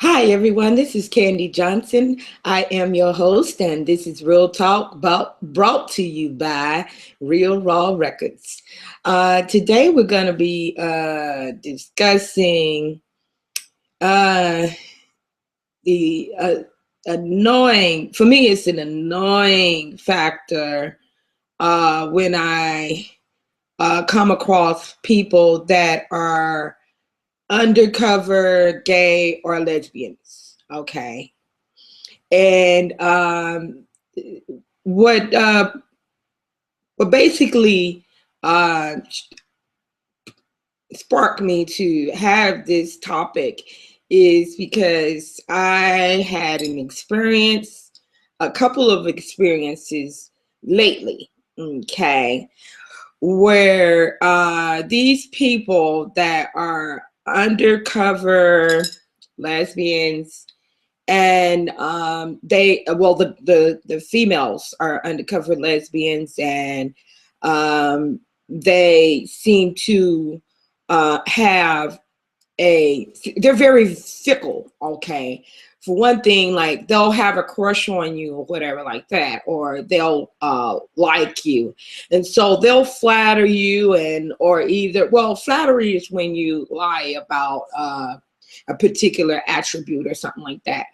Hi, everyone. This is Candy Johnson. I am your host, and this is Real Talk brought to you by Real Raw Records. Today, we're going to be discussing uh, the annoying, for me, it's an annoying factor when I come across people that are undercover gay or lesbians. Okay. And what basically uh, sparked me to have this topic is because I had a couple of experiences lately, okay, where these people that are undercover lesbians and the females are undercover lesbians, and they seem to have they're very fickle. Okay, for one thing, like they'll have a crush on you or whatever like that, or they'll like you, and so they'll flatter you, and or either, well, flattery is when you lie about a particular attribute or something like that.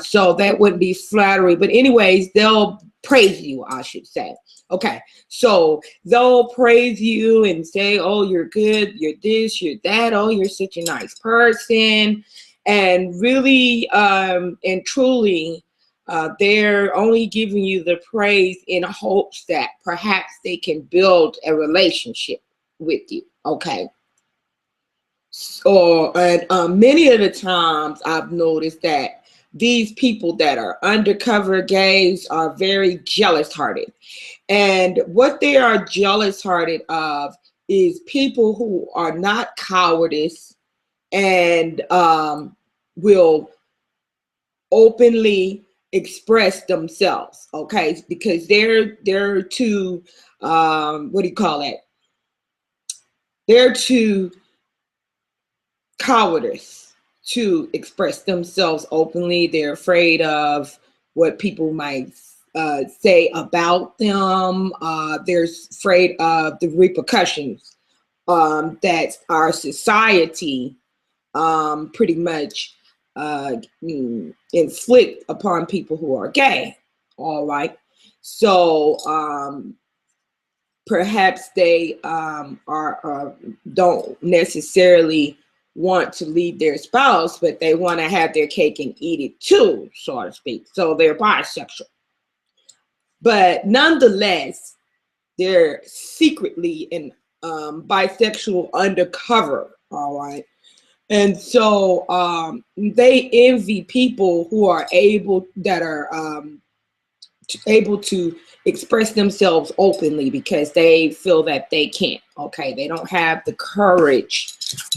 So that wouldn't be flattery, but anyways, they'll praise you, I should say. Okay, so they'll praise you and say, oh, you're good, you're this, you're that, oh, you're such a nice person. And really and truly, they're only giving you the praise in hopes that perhaps they can build a relationship with you. Okay. So, and many of the times I've noticed that these people that are undercover gays are very jealous hearted. And what they are jealous hearted of is people who are not cowardice and will openly express themselves. Okay, because they're too what do you call it? They're too cowardice to express themselves openly. They're afraid of what people might say about them. They're afraid of the repercussions that our society pretty much inflict upon people who are gay. All right. So perhaps they are don't necessarily want to leave their spouse, but they want to have their cake and eat it too, so to speak. So they're bisexual. But nonetheless, they're secretly in bisexual undercover. All right. And so they envy people who are able to express themselves openly because they feel that they can't. Okay, they don't have the courage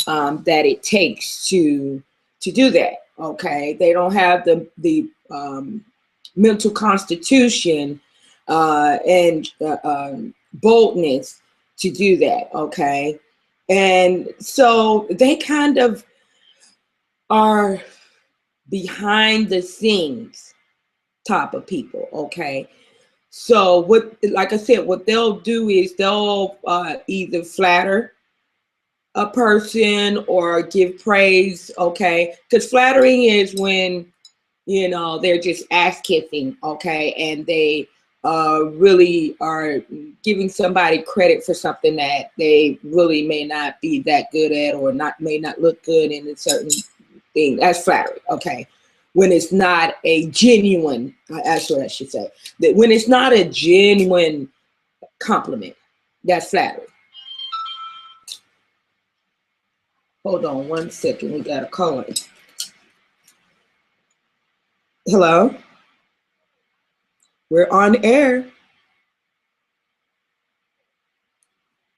that it takes to do that. Okay, they don't have the mental constitution and boldness to do that. Okay, and so they kind of are behind the scenes type of people. Okay, so what, like I said, what they'll do is they'll either flatter a person or give praise. Okay, because flattering is when, you know, they're just ass kissing. Okay, and they really are giving somebody credit for something that they really may not be that good at, or may not look good in a certain thing. That's flattery. Okay, when it's not a genuine, that's what I should say, that when it's not a genuine compliment, that's flattery. Hold on one second, we got a call in. Hello, we're on air.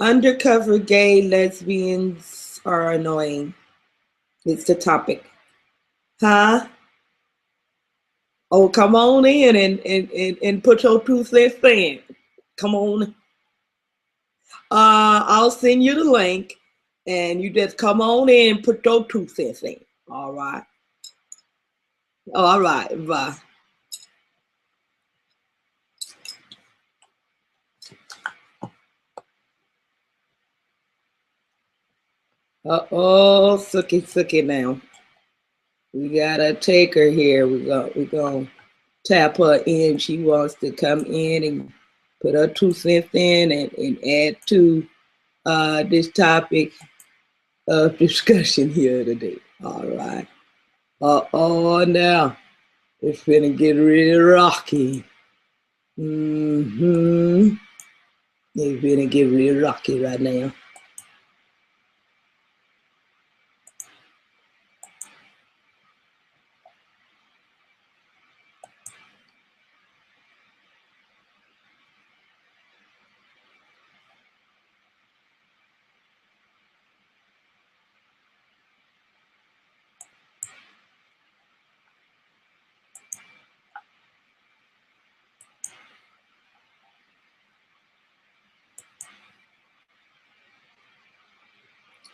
Undercover gay lesbians are annoying. It's the topic. Huh? Oh, come on in and put your 2 cents in. Come on. I'll send you the link, and you just come on in and put your 2 cents in. All right. All right, bye. Uh-oh, Sookie now. We gotta take her here. We gonna tap her in. She wants to come in and put her 2 cents in and add to this topic of discussion here today. All right. Uh-oh, now it's gonna get really rocky. Mm-hmm. It's gonna get really rocky right now.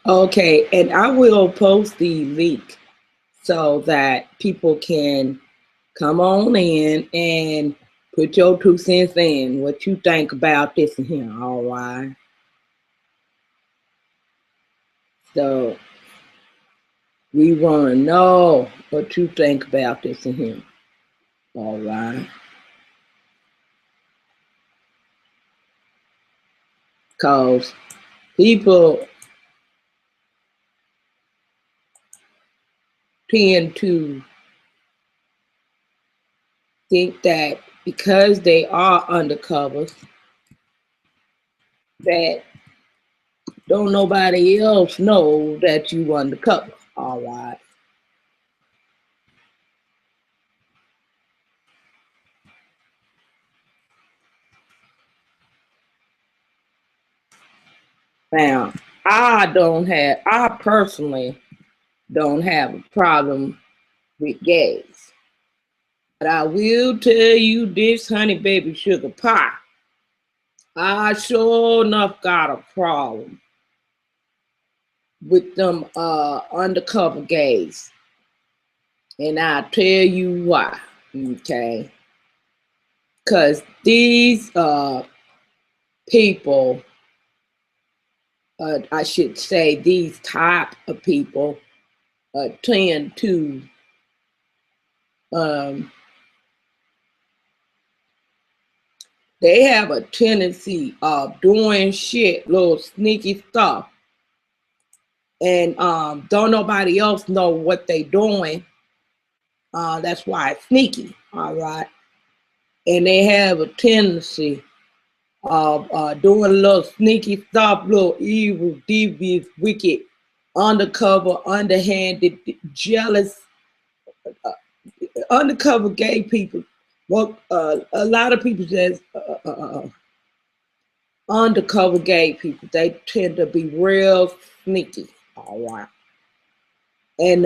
Okay, and I will post the link so that people can come on in and put your 2 cents in, what you think about this here, all right? So we want to know what you think about this in here, all right? Because people tend to think that because they are undercovers, that don't nobody else know that you undercover, all right? Now, I personally don't have a problem with gays. But I will tell you this, honey baby sugar pie. I sure enough got a problem with them undercover gays. And I'll tell you why. Okay. Because these people, I should say these type of people tend to um, they have a tendency of doing shit, little sneaky stuff, and don't nobody else know what they doing. That's why it's sneaky, all right. And they have a tendency of doing a little sneaky stuff, little evil, devious, wicked, undercover, underhanded, jealous, undercover gay people. Well, a lot of people says undercover gay people. They tend to be real sneaky, all right. And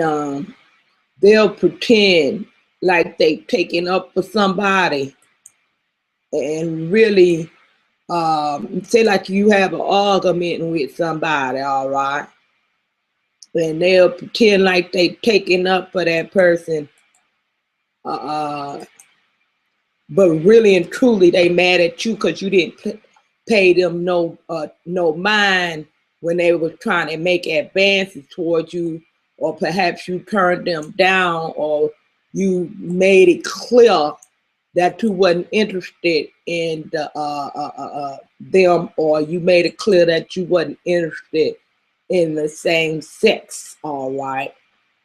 they'll pretend like they taking up for somebody and really say like you have an argument with somebody, all right, and they'll pretend like they taking up for that person, uh, but really and truly they mad at you because you didn't pay them no mind when they were trying to make advances towards you, or perhaps you turned them down, or you made it clear that you wasn't interested in them, or you made it clear that you wasn't interested in the same sex, all right?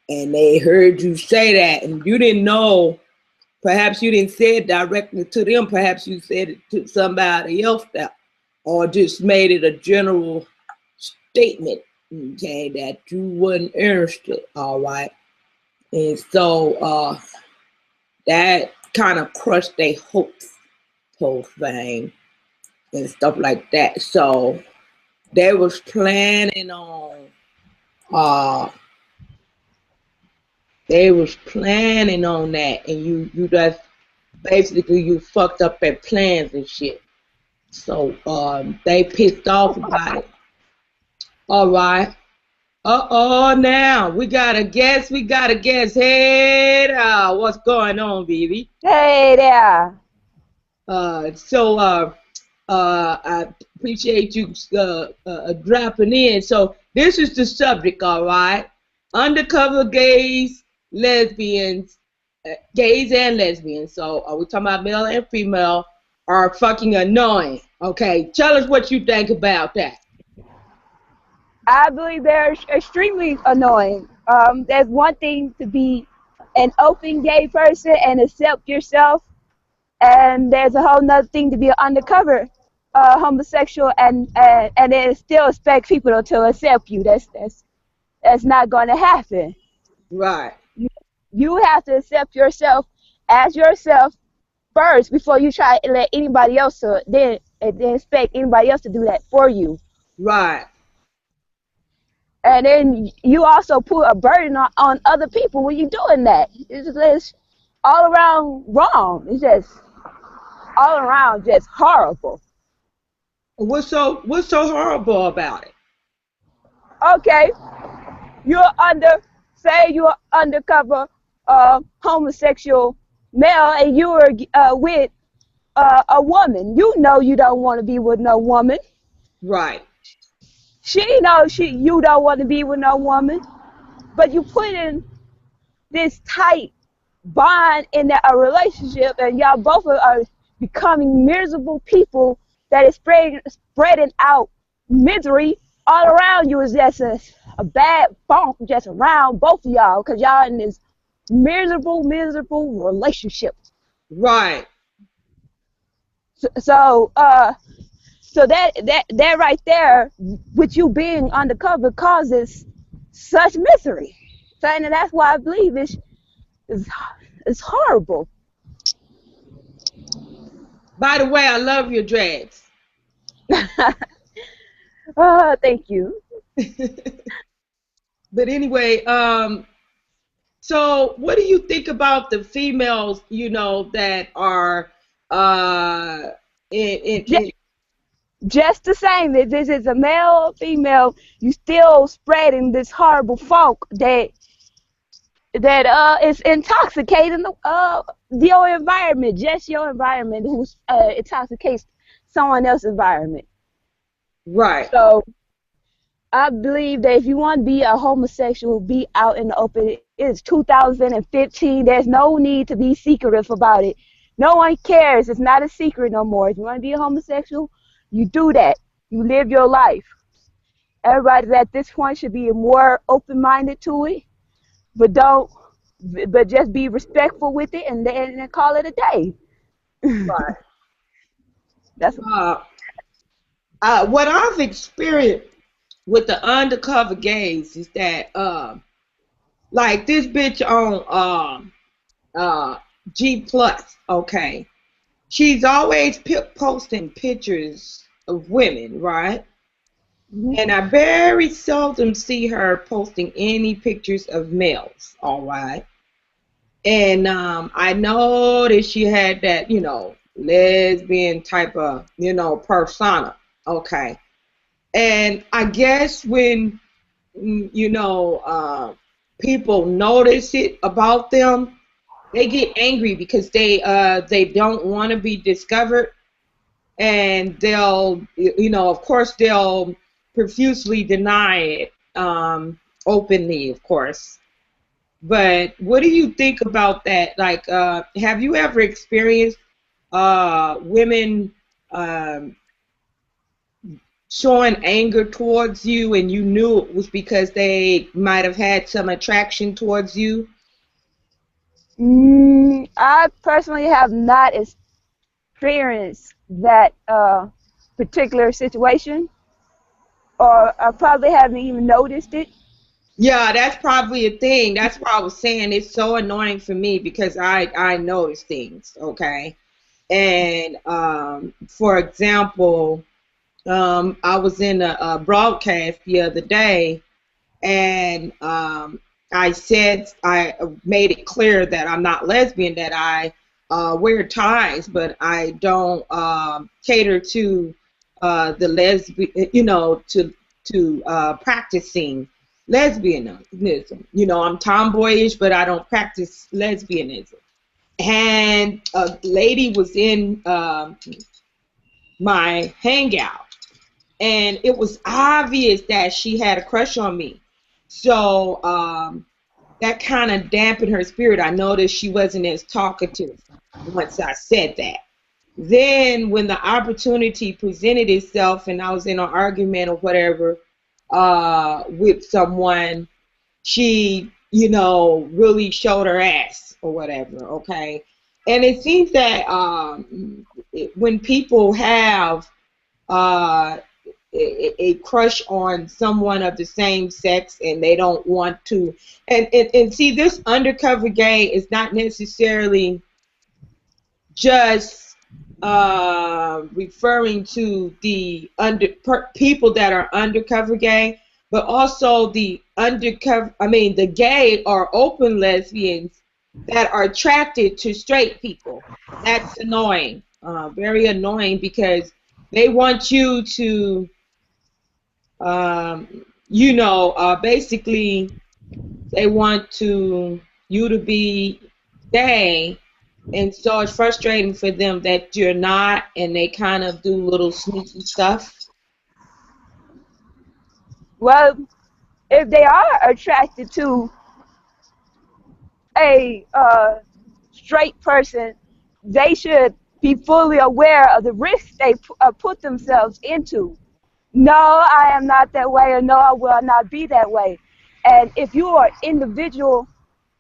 And they heard you say that, and you didn't know. Perhaps you didn't say it directly to them. Perhaps you said it to somebody else, that, or just made it a general statement, okay, that you wasn't interested, all right? And so that kind of crushed their hopes, whole thing, and stuff like that. So they was planning on uh that, and you just basically you fucked up their plans and shit. So they pissed off about it. All right. Uh-oh, now we got a guest. We got a guest. Hey, what's going on, baby? Hey there. I appreciate you dropping in. So this is the subject, all right? Undercover gays and lesbians. So are we talking about male and female are fucking annoying? Okay, tell us what you think about that. I believe they're extremely annoying. There's one thing to be an open gay person and accept yourself, and there's a whole nother thing to be an undercover homosexual and then still expect people to accept you. That's not going to happen. Right, You, you have to accept yourself as yourself first before you try to let anybody else then expect anybody else to do that for you. right. And then you also put a burden on other people when you're doing that. It's all around wrong. It's just all around just horrible. What's so horrible about it? Okay, you're say you're undercover homosexual male and you're with a woman. You know you don't want to be with no woman. Right, She knows you don't want to be with no woman. But you put in this tight bond in a relationship, and y'all both are becoming miserable people that is spreading out misery all around you. Is just a bad funk just around both of y'all because y'all in this miserable relationship. right. So that right there, with you being undercover, causes such misery. So, and that's why I believe it's, it's horrible. By the way, I love your dreads. Oh, thank you. But anyway, so what do you think about the females, that are in Just the same, if this is a male or female, you still spreading this horrible funk that is intoxicating your environment, just your environment, who's intoxicates someone else's environment. right, So I believe that if you want to be a homosexual, be out in the open. It's 2015. There's no need to be secretive about it. No one cares. It's not a secret no more. If you want to be a homosexual, you do that. You live your life. Everybody at this point should be more open-minded to it, but don't, but just be respectful with it and call it a day. right. That's Uh, what I've experienced with the undercover gays is that, like this bitch on G plus, okay, she's always posting pictures of women, right? mhm. And I very seldom see her posting any pictures of males, all right? And I know that she had that, lesbian type of, persona, okay? And I guess when, people notice it about them, they get angry because they don't want to be discovered, and they'll, of course, they'll profusely deny it, openly, of course. But what do you think about that? Like, have you ever experienced women um, showing anger towards you, and you knew it was because they might have had some attraction towards you? I personally have not experienced that particular situation, or I probably haven't even noticed it. Yeah, that's probably a thing. That's why I was saying it's so annoying for me because I notice things, okay? And for example, I was in a broadcast the other day, and I made it clear that I'm not lesbian, that I wear ties, but I don't cater to the lesbian, to practicing. lesbianism. You know, I'm tomboyish, but I don't practice lesbianism. And a lady was in my hangout, and it was obvious that she had a crush on me. So that kind of dampened her spirit. I noticed she wasn't as talkative once I said that. Then when the opportunity presented itself and I was in an argument or whatever with someone, she, you know, really showed her ass or whatever, okay? And it seems that when people have a crush on someone of the same sex and they don't want to, and see, this undercover gay is not necessarily just referring to the people that are undercover gay, but also the the gay or open lesbians that are attracted to straight people. That's annoying, very annoying, because they want you to, you know, basically they want you to be gay. And so it's frustrating for them that you're not, and they kind of do little sneaky stuff. Well, if they are attracted to a straight person, they should be fully aware of the risks they put themselves into. No, I am not that way, or no, I will not be that way. And if you are an individual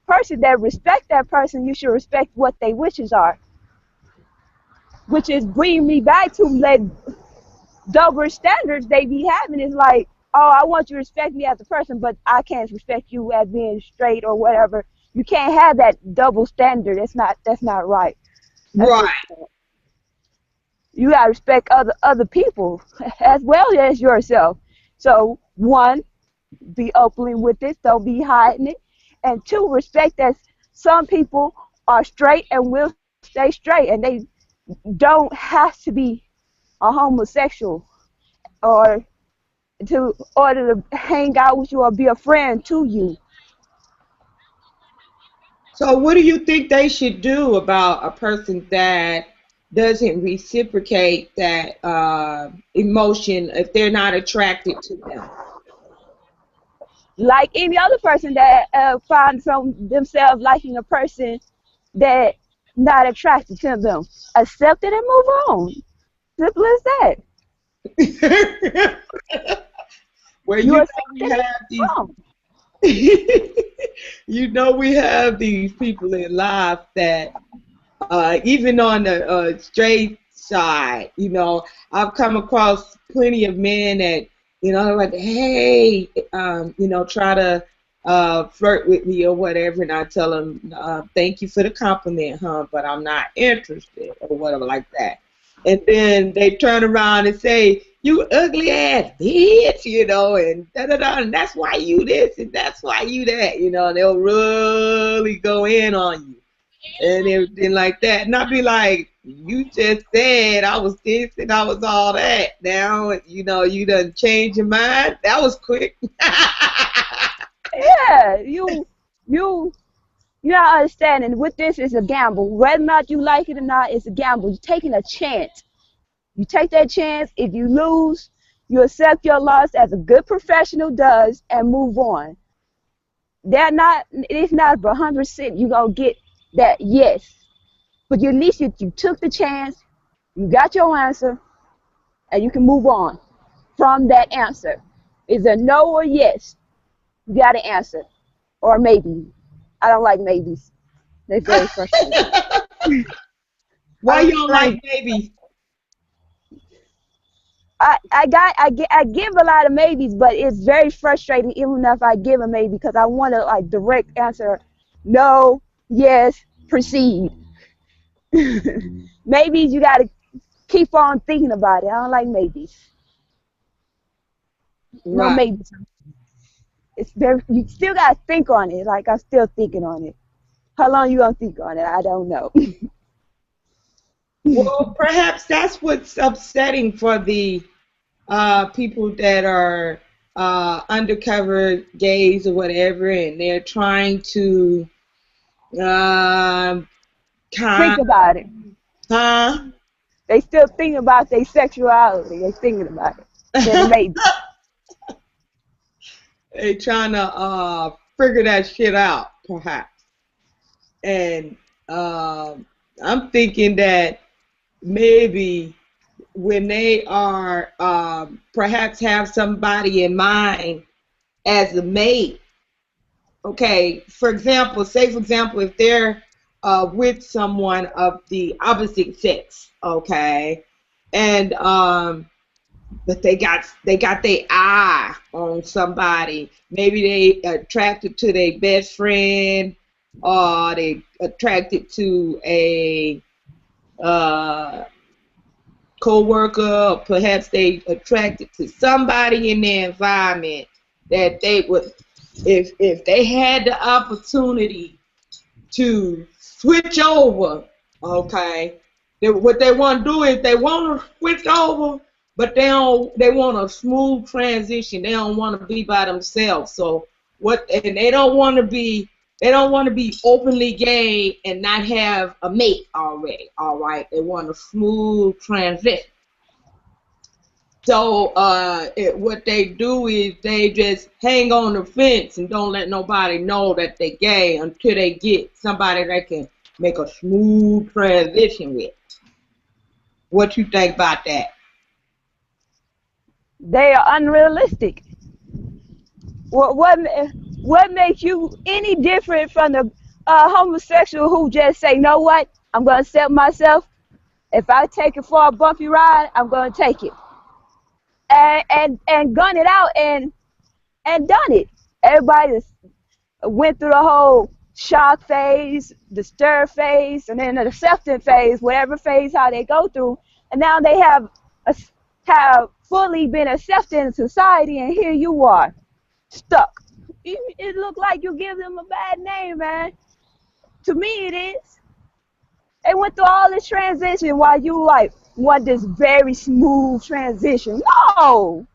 person that respect that person, you should respect what their wishes are. Which is bringing me back to like double standards they be having. Is like, oh, I want you to respect me as a person, but I can't respect you as being straight or whatever. You can't have that double standard. That's not right. Right. You gotta respect other people as well as yourself. So one, be openly with this, don't be hiding it. And two, respect that some people are straight and will stay straight, and they don't have to be a homosexual or to order to hang out with you or be a friend to you. So what do you think they should do about a person that doesn't reciprocate that emotion if they're not attracted to them? Like any other person that finds themselves liking a person that not attracted to them, accept it and move on. Simple as that. Well, you know we have these. You know we have these people in life that even on the straight side, you know, I've come across plenty of men that, you know, like, hey, you know, try to flirt with me or whatever, and I tell them, thank you for the compliment, but I'm not interested or whatever like that. And then they turn around and say, you ugly ass bitch, you know, and da-da-da, and that's why you this and that's why you that, you know, and they'll really go in on you and everything like that. And I'll be like, you just said I was this and I was all that. Now, you know, you done changed your mind. That was quick. Yeah, you not understanding. With this, it's a gamble. Whether or not you like it or not, it's a gamble. You're taking a chance. You take that chance. If you lose, you accept your loss as a good professional does and move on. It's not 100% you're going to get that yes. But at least you took the chance, you got your answer, and you can move on from that answer. Is a no or yes? You got to answer. Or maybe. I don't like maybes. They're very frustrating. Why you don't like maybes? I give a lot of maybes, but it's very frustrating even if I give a maybe because I want to like direct answer, no, yes, proceed. Maybes you gotta keep on thinking about it. I don't like maybes. No Right. maybes. It's very you still gotta think on it. Like I'm still thinking on it. How long you gonna think on it? I don't know. Well, perhaps that's what's upsetting for the people that are undercover gays or whatever, and they're trying to Think about it. huh? They still think about their sexuality. They thinking about it. Then maybe. They trying to figure that shit out, perhaps. And I'm thinking that maybe when they are perhaps have somebody in mind as a mate. Okay, for example, say for example, if they're with someone of the opposite sex, okay, and but they got their eye on somebody. Maybe they attracted to their best friend, or they attracted to a uh, co-worker, or perhaps they attracted to somebody in their environment that they would, if they had the opportunity to switch over, okay, what they want to do is they want to switch over, but they want a smooth transition. They don't want to be by themselves. So and they don't want to be openly gay and not have a mate already. All right, they want a smooth transition. So what they do is they just hang on the fence and don't let nobody know that they're gay until they get somebody that can make a smooth transition with. What you think about that? They are unrealistic. What makes you any different from the homosexual who just say, know what, I'm going to accept myself. If I take it for a bumpy ride, I'm going to take it. And gun it out and done it. Everybody just went through the whole shock phase, the stir phase, and then the acceptance phase, whatever phase how they go through, and now they have fully been accepted in society, and here you are, stuck. It look like you give them a bad name, man. To me, it is. They went through all this transition while you like want this very smooth transition. No,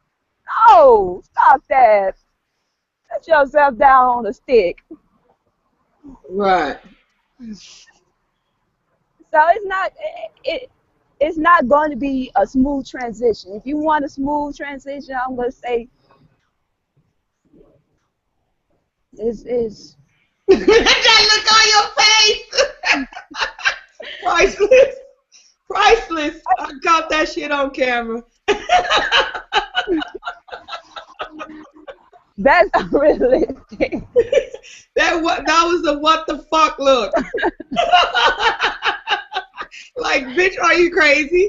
stop that. Set yourself down on a stick. Right. So it's not going to be a smooth transition. If you want a smooth transition, I'm going to say is That look on your face. Priceless. Priceless. I got that shit on camera. that's unrealistic. That was a what the fuck look. Like, bitch, are you crazy?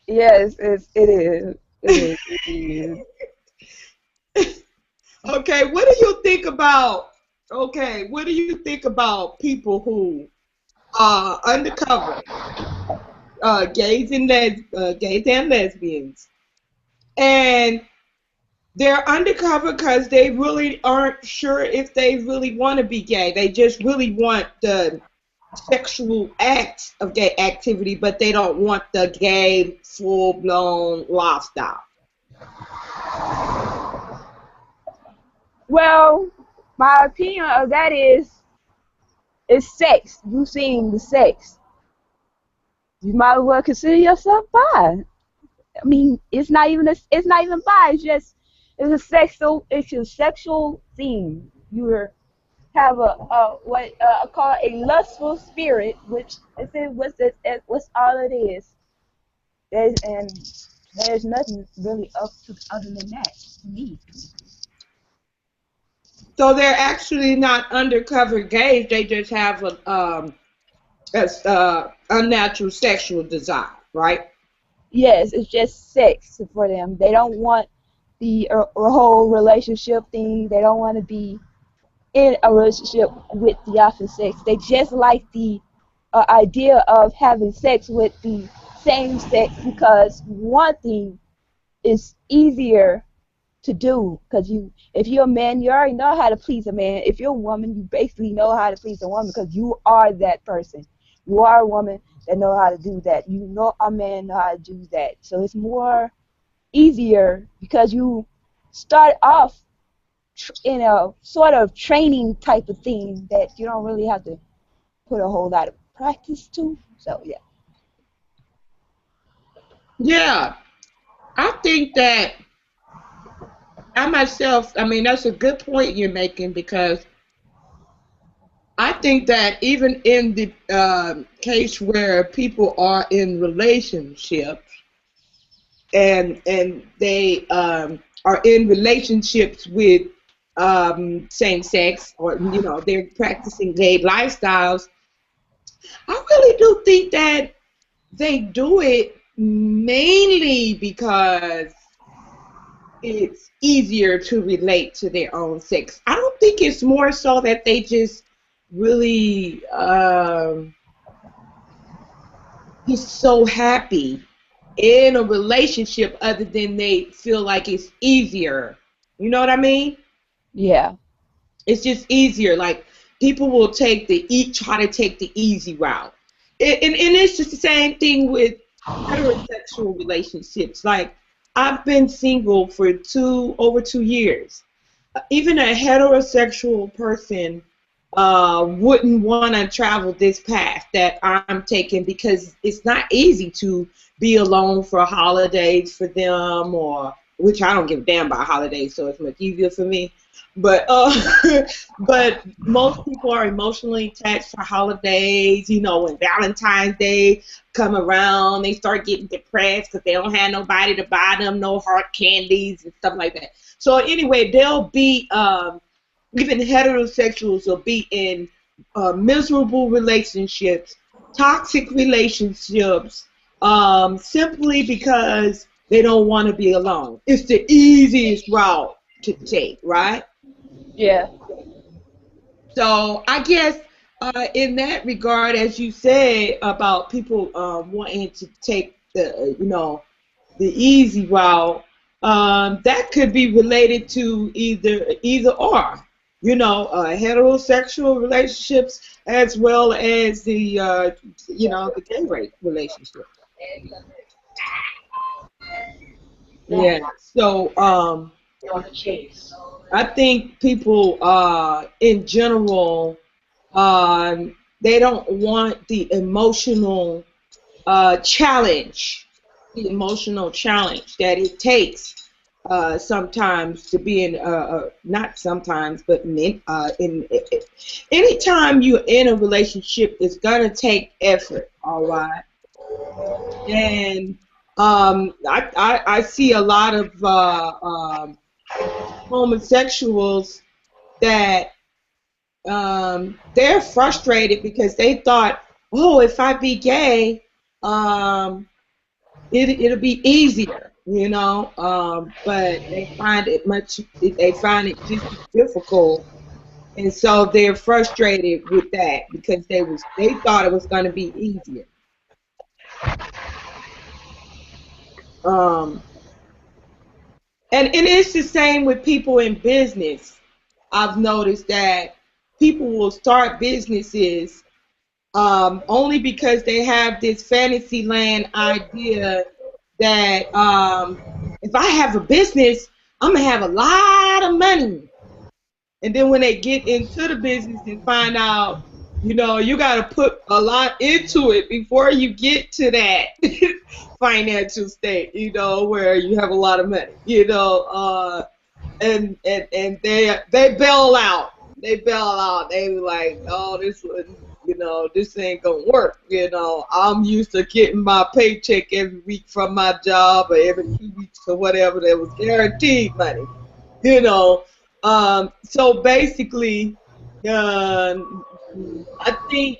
Yes, it is. It is. Okay, what do you think about? Okay, what do you think about people who are undercover, gays and lesbians, and they're undercover because they really aren't sure if they really want to be gay. They just really want the sexual acts of gay activity, but they don't want the gay full-blown lifestyle. Well, my opinion of that is sex. You seeing the sex. You might as well consider yourself bi. I mean, it's not even bi. It's a sexual theme. You have what I call a lustful spirit, which what's all it is. There's nothing really other than that to me. So they're actually not undercover gays. They just have a unnatural sexual desire, right? Yes, it's just sex for them. They don't want the whole relationship thing. They don't want to be in a relationship with the opposite sex. They just like the idea of having sex with the same sex because one thing is easier to do because if you're a man, you already know how to please a man. If you're a woman, you basically know how to please a woman because you are that person. You are a woman. that know how to do that. You know, a man know how to do that. So it's more easier because you start off in a sort of training type of thing that you don't really have to put a whole lot of practice to. So yeah. Yeah, I think that I myself, I mean, that's a good point you're making because I think that even in the case where people are in relationships and they are in relationships with same sex or they're practicing gay lifestyles, I really do think that they do it mainly because it's easier to relate to their own sex. I don't think it's more so that they just really he's so happy in a relationship other than they feel like it's easier. You know what I mean? Yeah. It's just easier. Like people will try to take the easy route. And it's just the same thing with heterosexual relationships. Like I've been single for over 2 years. Even a heterosexual person wouldn't want to travel this path that I'm taking because it's not easy to be alone for holidays for them, or which I don't give a damn about holidays, so it's much easier for me. But but most people are emotionally attached to holidays. You know, when Valentine's Day come around, they start getting depressed because they don't have nobody to buy them no heart candies and stuff like that. So anyway, they'll be even heterosexuals will be in miserable relationships, toxic relationships, simply because they don't want to be alone. It's the easiest route to take, right? Yeah. So I guess in that regard, as you say about people wanting to take the easy route, that could be related to either or, heterosexual relationships as well as the gay relationship. Yeah. So I think people in general they don't want challenge, the emotional challenge that it takes sometimes to be in not sometimes but anytime you're in a relationship, it's gonna take effort, all right. And I see a lot of homosexuals that they're frustrated because they thought, oh, if I be gay, it'll be easier, but they find it just as difficult, and so they're frustrated with that because they thought it was going to be easier. Um, and it's the same with people in business. I've noticed that people will start businesses only because they have this fantasy land idea that if I have a business, I'm gonna have a lot of money. And then when they get into the business and find out, you got to put a lot into it before you get to that financial state, where you have a lot of money, and they bail out. They bail out. They were like, oh, this ain't gonna work. I'm used to getting my paycheck every week from my job or every 2 weeks or whatever. That was guaranteed money. So basically, I think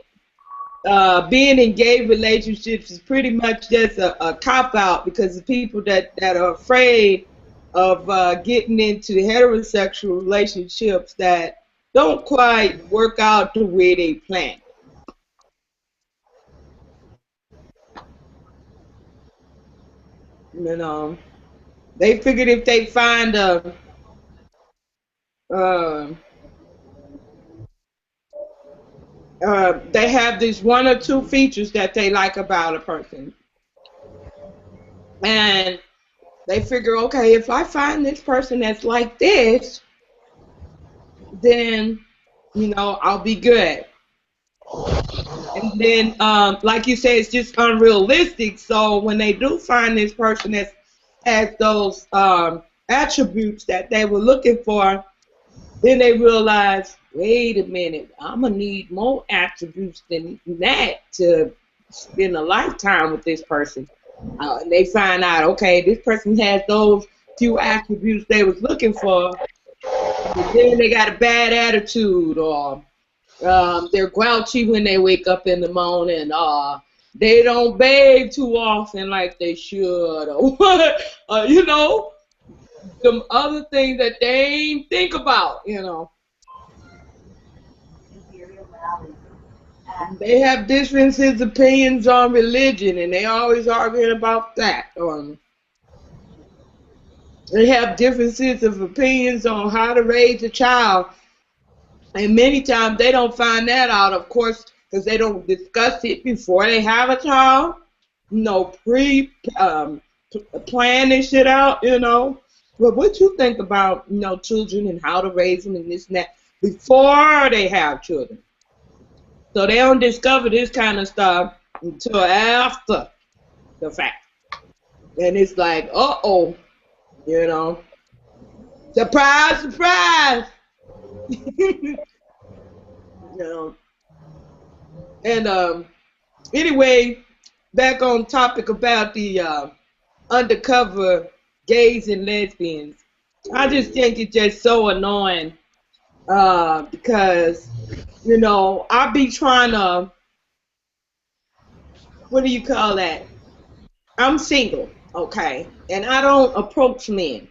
being in gay relationships is pretty much just a cop out because the people that are afraid of getting into heterosexual relationships that don't quite work out the way they planned. They figured if they find uh, they have these one or two features that they like about a person, and they figure, okay, if I find this person that's like this, then I'll be good. And then, like you said, it's just unrealistic. So when they do find this person that has those attributes that they were looking for, then they realize, wait a minute, I'm gonna need more attributes than that to spend a lifetime with this person. And they find out, okay, this person has those few attributes they was looking for, but then they got a bad attitude, or they're grouchy when they wake up in the morning, they don't bathe too often like they should, or what, some other things that they ain't think about, They have differences, opinions on religion, and they always arguing about that. They have differences of opinions on how to raise a child, and many times they don't find that out, of course, because they don't discuss it before they have a child. Plan this shit out, But what you think about, children and how to raise them and this and that before they have children? So they don't discover this kind of stuff until after the fact. And it's like, uh-oh, surprise, surprise. And anyway, back on topic about the undercover gays and lesbians. I just think it's just so annoying because, I be trying to, what do you call that? I'm single, okay, and I don't approach men,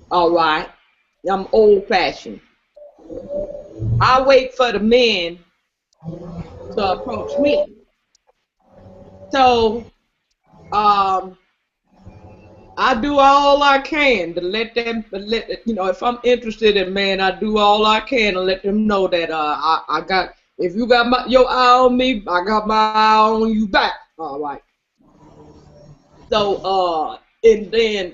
all right? I'm old-fashioned. I wait for the men to approach me. So, I do all I can to let them, if I'm interested in men, I do all I can to let them know that I got, if you got your eye on me, I got my eye on you back, all right. So, and then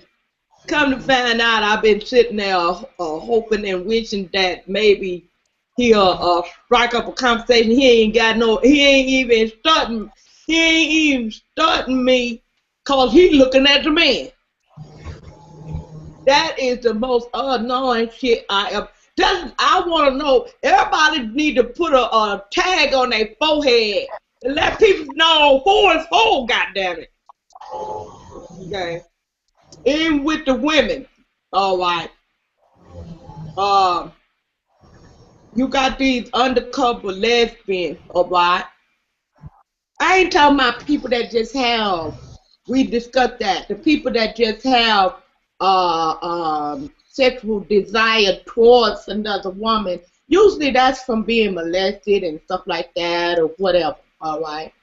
come to find out, I've been sitting there hoping and wishing that maybe he'll strike up a conversation. He ain't even starting me, cause he's looking at the man. That is the most annoying shit I ever. I want to know. Everybody need to put a tag on their forehead and let people know who is who. Goddamn it. Okay. In with the women. All right. You got these undercover lesbians. All right. I ain't talking about people that just have. We discussed that. The people that just have sexual desire towards another woman. Usually that's from being molested and stuff like that or whatever, all right?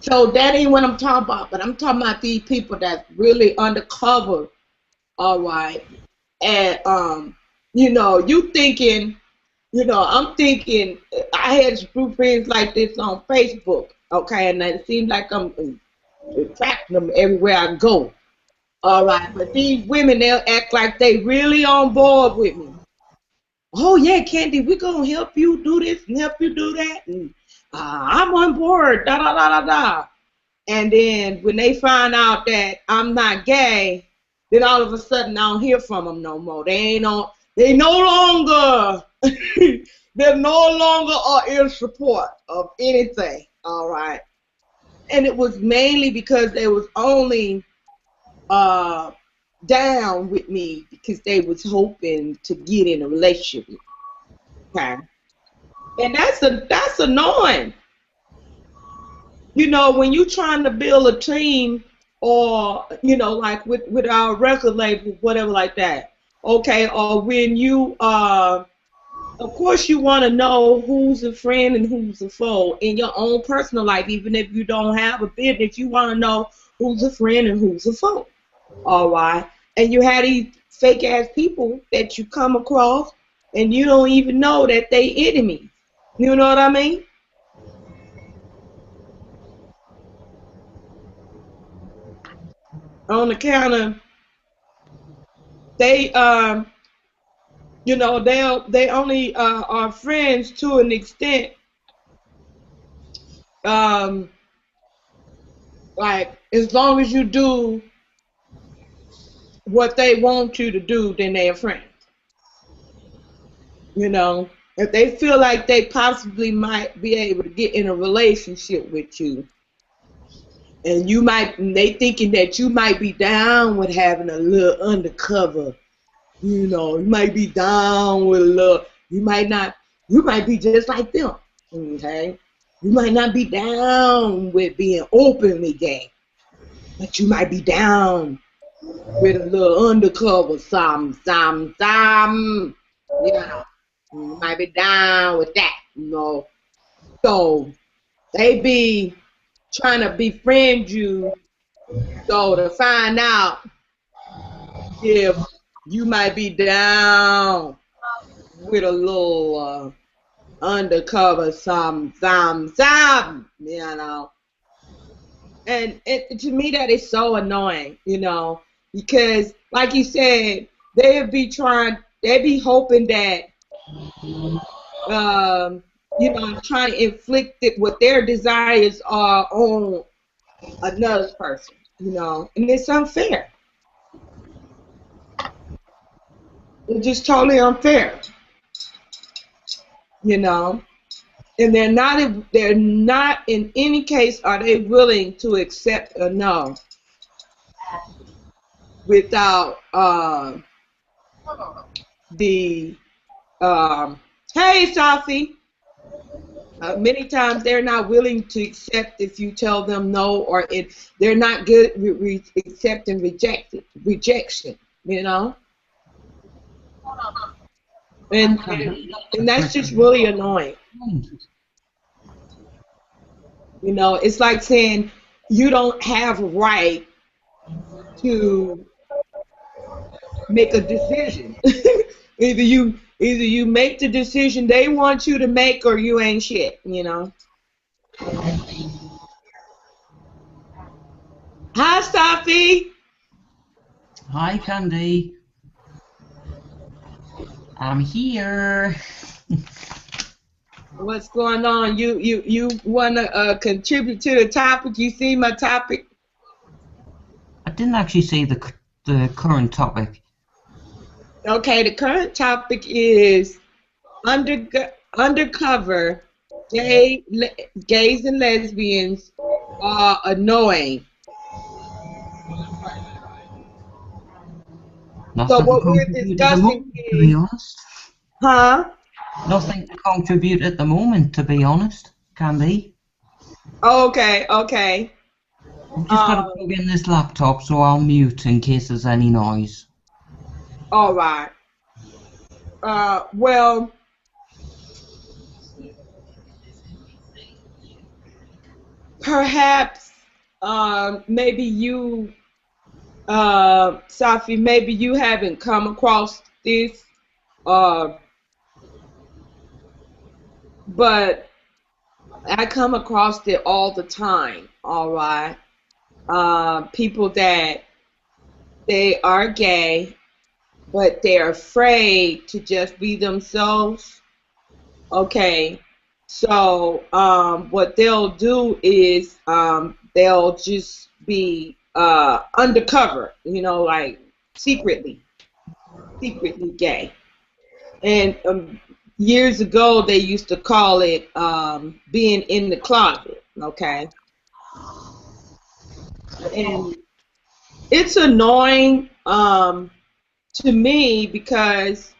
So that ain't what I'm talking about, but I'm talking about these people that's really undercover, all right? And, you thinking, I'm thinking, I had a few friends like this on Facebook, okay, and it seems like I'm attracting them everywhere I go. All right, but these women, they'll act like they really on board with me. Oh, yeah, Candy, we're going to help you do this and help you do that. And I'm on board, da-da-da-da-da. And then when they find out that I'm not gay, then all of a sudden I don't hear from them no more. They no longer, they're no longer are in support of anything, all right? And it was mainly because they was only down with me because they was hoping to get in a relationship with me. Okay? And that's annoying. When you're trying to build a team or, like with our record label, whatever like that. Okay, or when you of course you want to know who's a friend and who's a foe in your own personal life, even if you don't have a business, you want to know who's a friend and who's a foe. All right, and you have these fake ass people that you come across, and you don't even know that they enemies. You know what I mean? On the counter, they they only are friends to an extent. Um, like as long as you do what they want you to do, then they're friends. You know, if they feel like they possibly might be able to get in a relationship with you, and they thinking that you might be down with having a little undercover. You might be down with a little. You might not. You might be just like them. Okay. You might not be down with being openly gay, but you might be down with a little undercover, some. You know, you might be down with that. So they be trying to befriend you, so to find out if you might be down with a little undercover, some. And to me, that is so annoying, because like you said, they be hoping that, trying to inflict it what their desires are on another person, and it's unfair. It's just totally unfair, you know. And they're not in any case are they willing to accept a no without the hey Safi. Many times they're not willing to accept if you tell them no, or if they're not good with accepting rejection, and that's just really annoying. It's like saying you don't have a right to make a decision. either you make the decision they want you to make, or you ain't shit. Hi, Safi. Hi, Candy. I'm here. What's going on? You wanna contribute to the topic? You see my topic? I didn't actually see the current topic. Okay, the current topic is undercover. Gays and lesbians are annoying. Nothing So what to we're contribute at the discussing moment, to be is, honest. huh? Nothing to contribute at the moment, to be honest, Candy. Okay. I've just got to plug in this laptop, so I'll mute in case there's any noise. All right. Well, perhaps, maybe you, Safi, maybe you haven't come across this, but I come across it all the time. All right. People that they are gay, but they're afraid to just be themselves. Okay. So what they'll do is they'll just be undercover, like secretly gay. And years ago they used to call it being in the closet. Okay. And it's annoying to me because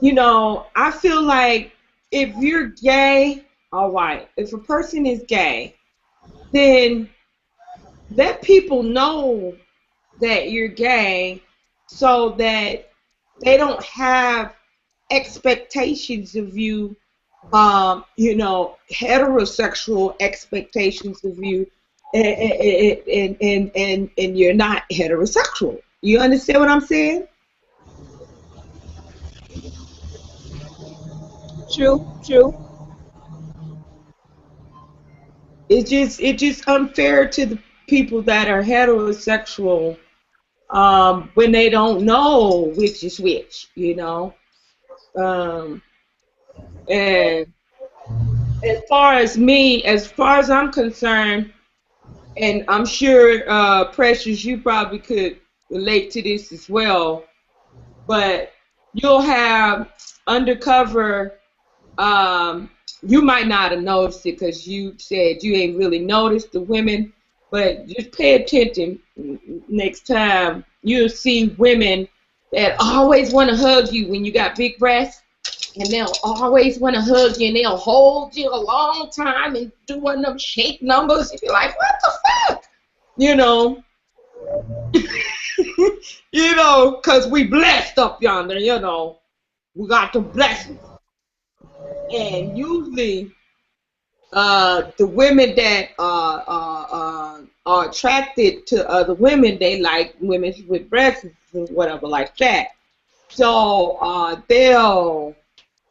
I feel like if you're gay, all right, if a person is gay, then let people know that you're gay so that they don't have expectations of you, heterosexual expectations of you, and you're not heterosexual. You understand what I'm saying? True, true. It's just unfair to the people that are heterosexual, when they don't know which is which, Um, and as far as I'm concerned, and I'm sure, Precious, you probably could relate to this as well, but you'll have undercover. Um, you might not have noticed it because you said you ain't really noticed the women, but just pay attention next time. You'll see women that always want to hug you when you got big breasts, and they'll always want to hug you, and they'll hold you a long time and do one of them shake numbers, and you're like, what the fuck? You know, because we blessed up yonder, we got the blessings. And usually, the women that are attracted to other women, they like women with breasts and whatever like that. So they'll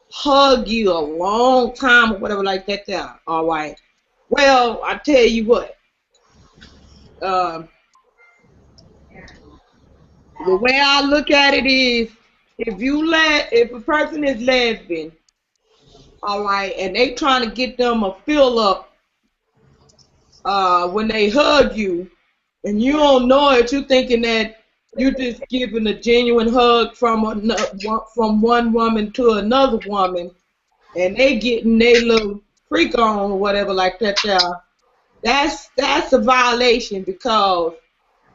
hug you a long time or whatever like that there. All right. Well, I tell you what. Um, the way I look at it is, if a person is lesbian, all right, and they trying to get them a fill up, when they hug you, and you don't know it, you thinking that you just giving a genuine hug from one woman to another woman, and they getting their little freak on or whatever like that there. That's a violation, because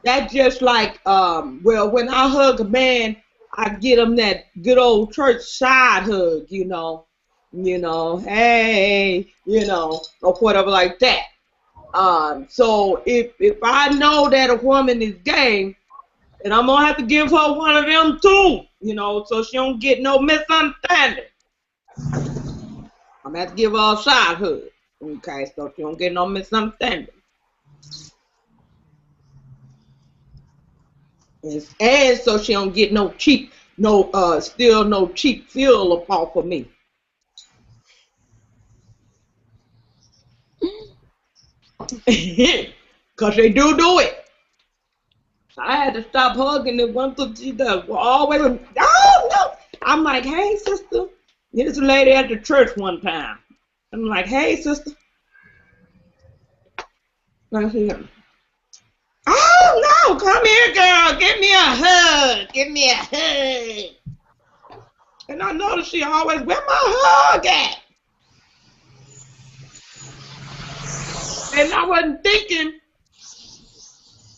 that's just like, when I hug a man, I get him that good old church side hug, hey, or whatever like that. So if I know that a woman is gay, then I'm gonna have to give her one of them too, so she don't get no misunderstanding. I'm gonna have to give her a side hug, okay, so she don't get no misunderstanding. And so she don't get no cheap feel up off of me. Cause they do it. I had to stop hugging the one because she does always. Oh no! I'm like, hey sister. There's a lady at the church one time. I'm like, hey sister. Oh no! Come here, girl. Give me a hug. Give me a hug. And I noticed she always, where my hug at? And I wasn't thinking.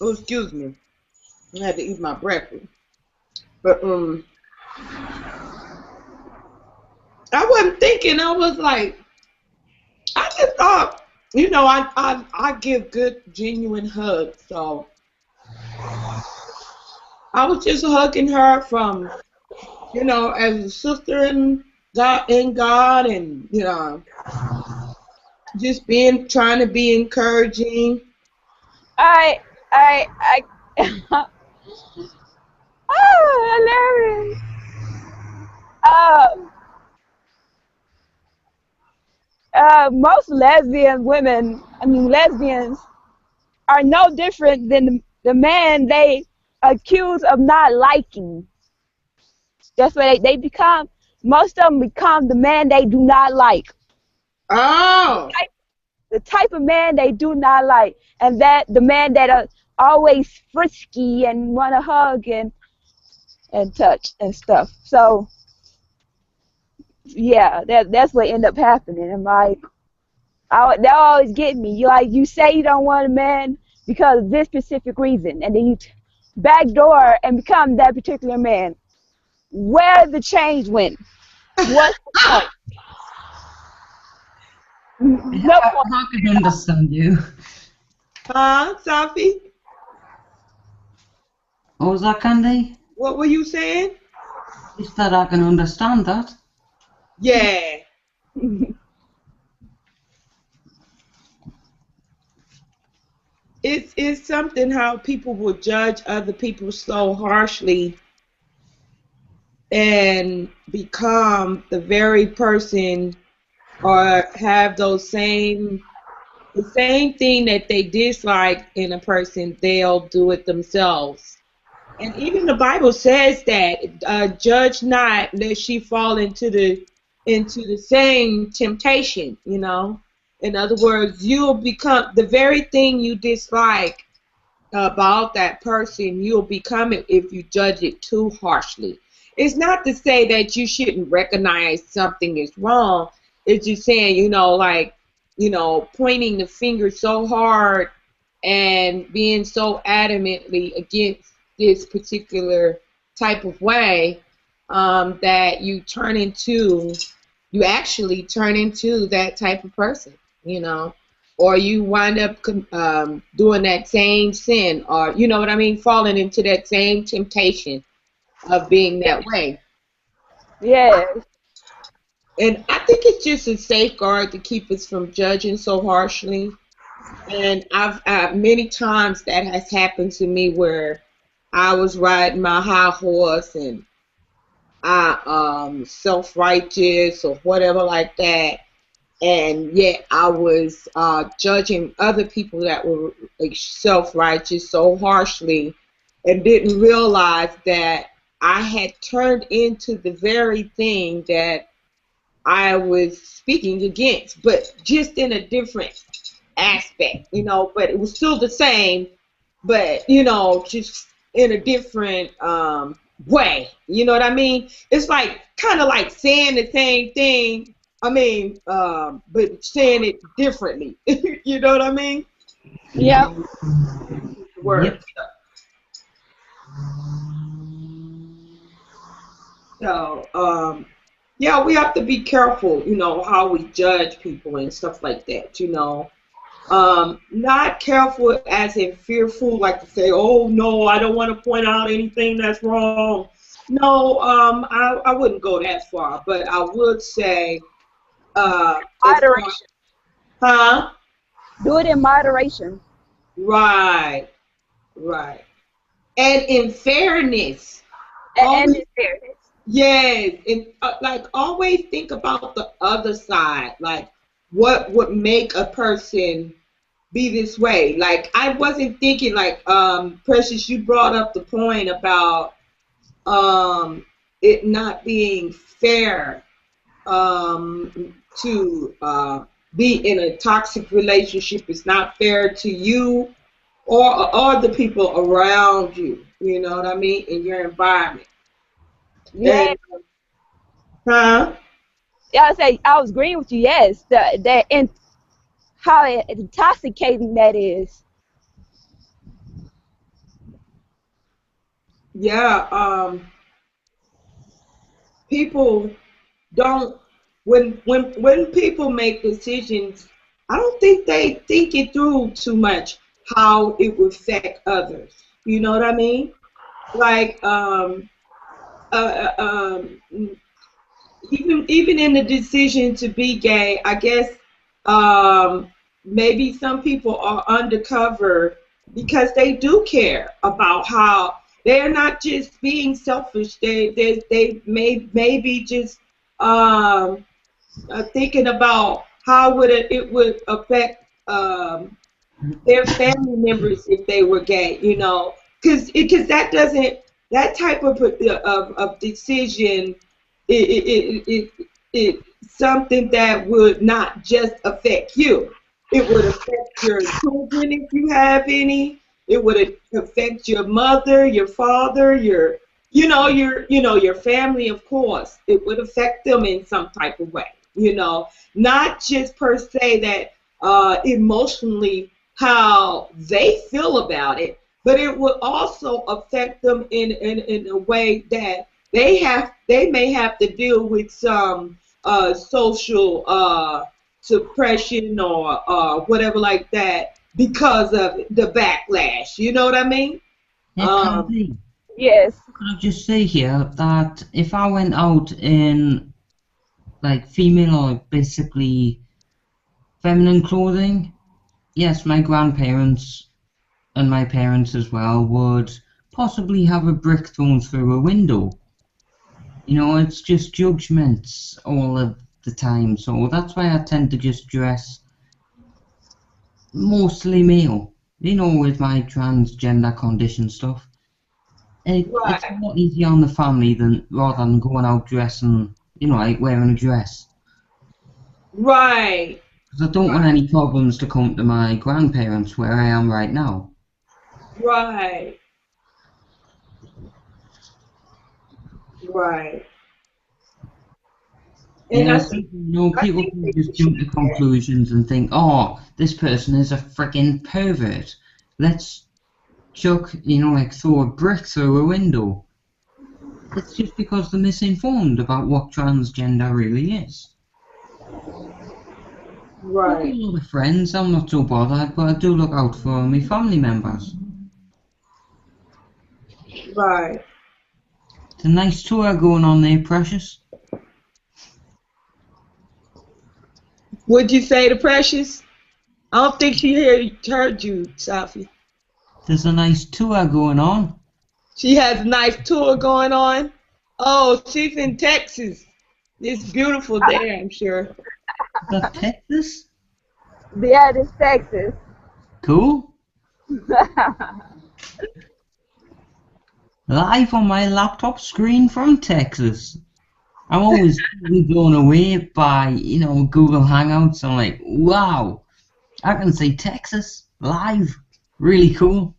Oh, excuse me. I had to eat my breakfast. But I wasn't thinking. I was like, I just thought, I give good, genuine hugs. So I was just hugging her from, as a sister in God, and just trying to be encouraging. I oh, hilarious. Most lesbians are no different than the man they accuse of not liking. That's why they become. Most of them become the man they do not like. Oh. The type of man they do not like, and that the man that are always frisky and want to hug and touch and stuff. So yeah, that's what end up happening. And like, that always get me. You say you don't want a man because of this specific reason, and then you backdoor and become that particular man. Where the change went? What's the point? No point. I can understand you. Sophie? What was that, Candy? What were you saying? Just that I can understand that. Yeah. It's something how people will judge other people so harshly and become the very person or have those the same thing that they dislike in a person, they'll do it themselves. And even the Bible says that judge not lest she fall into the same temptation. You know, in other words, you'll become the very thing you dislike about that person. You'll become it if you judge it too harshly. It's not to say that you shouldn't recognize something is wrong. It's just saying, pointing the finger so hard and being so adamantly against this particular type of way that you actually turn into that type of person, or you wind up doing that same sin, or you know what I mean, falling into that same temptation of being that way. Yes. And I think it's just a safeguard to keep us from judging so harshly. And I've many times that has happened to me where I was riding my high horse and I self-righteous or whatever like that, and yet I was judging other people that were like self-righteous so harshly, and didn't realize that I had turned into the very thing that I was speaking against, but just in a different aspect, but it was still the same, but, just in a different way. You know what I mean? It's like kind of like saying the same thing, but saying it differently. You know what I mean? Yep. Word. So, yeah, we have to be careful, how we judge people and stuff like that, Not careful as in fearful, like to say, oh, no, I don't want to point out anything that's wrong. No, I wouldn't go that far, but I would say... moderation. Huh? Do it in moderation. Right. And in fairness. And in fairness. Yes, and always think about the other side, like what would make a person be this way. Like I wasn't thinking Precious, you brought up the point about it not being fair to be in a toxic relationship. It's not fair to you or the people around you, you know what I mean, in your environment. Yeah. Huh? Yeah, I was agreeing with you. Yes, and how intoxicating that is. Yeah. People don't when people make decisions. I don't think they think it through too much how it would affect others. You know what I mean? Like even in the decision to be gay, I guess maybe some people are undercover because they do care about how they're not just being selfish. They maybe just thinking about how it would affect their family members if they were gay. Because that type of decision. It's something that would not just affect you. It would affect your children if you have any. It would affect your mother, your father, your family, of course. It would affect them in some type of way. Not just per se that emotionally how they feel about it, but it would also affect them in a way that they may have to deal with some social suppression or whatever like that because of the backlash. You know what I mean? It can be. Yes. Can I just say here that if I went out in female or basically feminine clothing, yes, my grandparents and my parents as well would possibly have a brick thrown through a window. You know, it's just judgments all of the time, so that's why I tend to just dress mostly male. You know, with my transgender condition stuff. It's a Right. lot easier on the family than rather than going out dressing, you know, like wearing a dress. Right. Because I don't want any problems to come to my grandparents where I am right now. Right. Right. And Yeah, so, you know, I people think can that you just jump to should. conclusions and think, oh, this person is a freaking pervert. Let's chuck, you know, like throw a brick through a window. It's just because they're misinformed about what transgender really is. I've got a Right. lot of friends, I'm not so bothered, but I do look out for my family members. Right. It's a nice tour going on there, Precious. Would you say to Precious? I don't think she heard you, Safi. There's a nice tour going on. She has a nice tour going on. Oh, she's in Texas. It's beautiful there, I'm sure. Is that Texas? Yeah, this Texas. Cool. Live on my laptop screen from Texas. I'm always totally blown away by, you know, Google Hangouts. I'm like, wow, I can see Texas live. Really cool.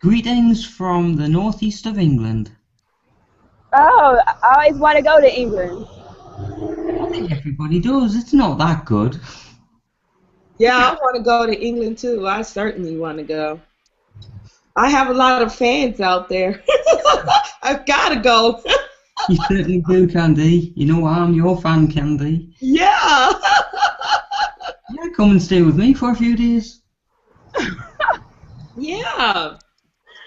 Greetings from the northeast of England. Oh, I always want to go to England. I think everybody does. It's not that good. Yeah, I want to go to England too. I certainly want to go. I have a lot of fans out there. I've got to go. You certainly do, Candy. You know I'm your fan, Candy. Yeah. Yeah, come and stay with me for a few days. Yeah.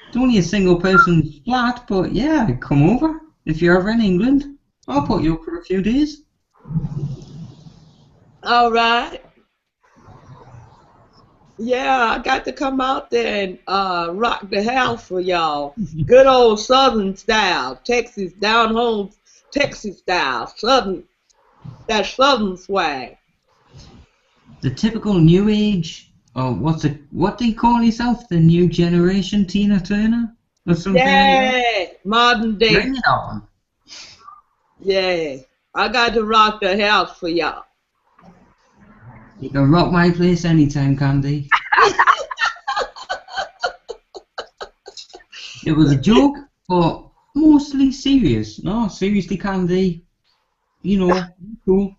It's only a single person's flat, but yeah, come over. If you're ever in England, I'll put you up for a few days. All right. Yeah, I got to come out there and rock the house for y'all. Good old Southern style, Texas, down home, Texas style, Southern, that Southern swag. The typical new age, or what do you call yourself? The new generation Tina Turner? Or something like that? Yeah, modern day. Bring it on. Yeah, I got to rock the house for y'all. You can rock my place anytime, Candy. It was a joke, but mostly serious. No, seriously, Candy. You know, cool.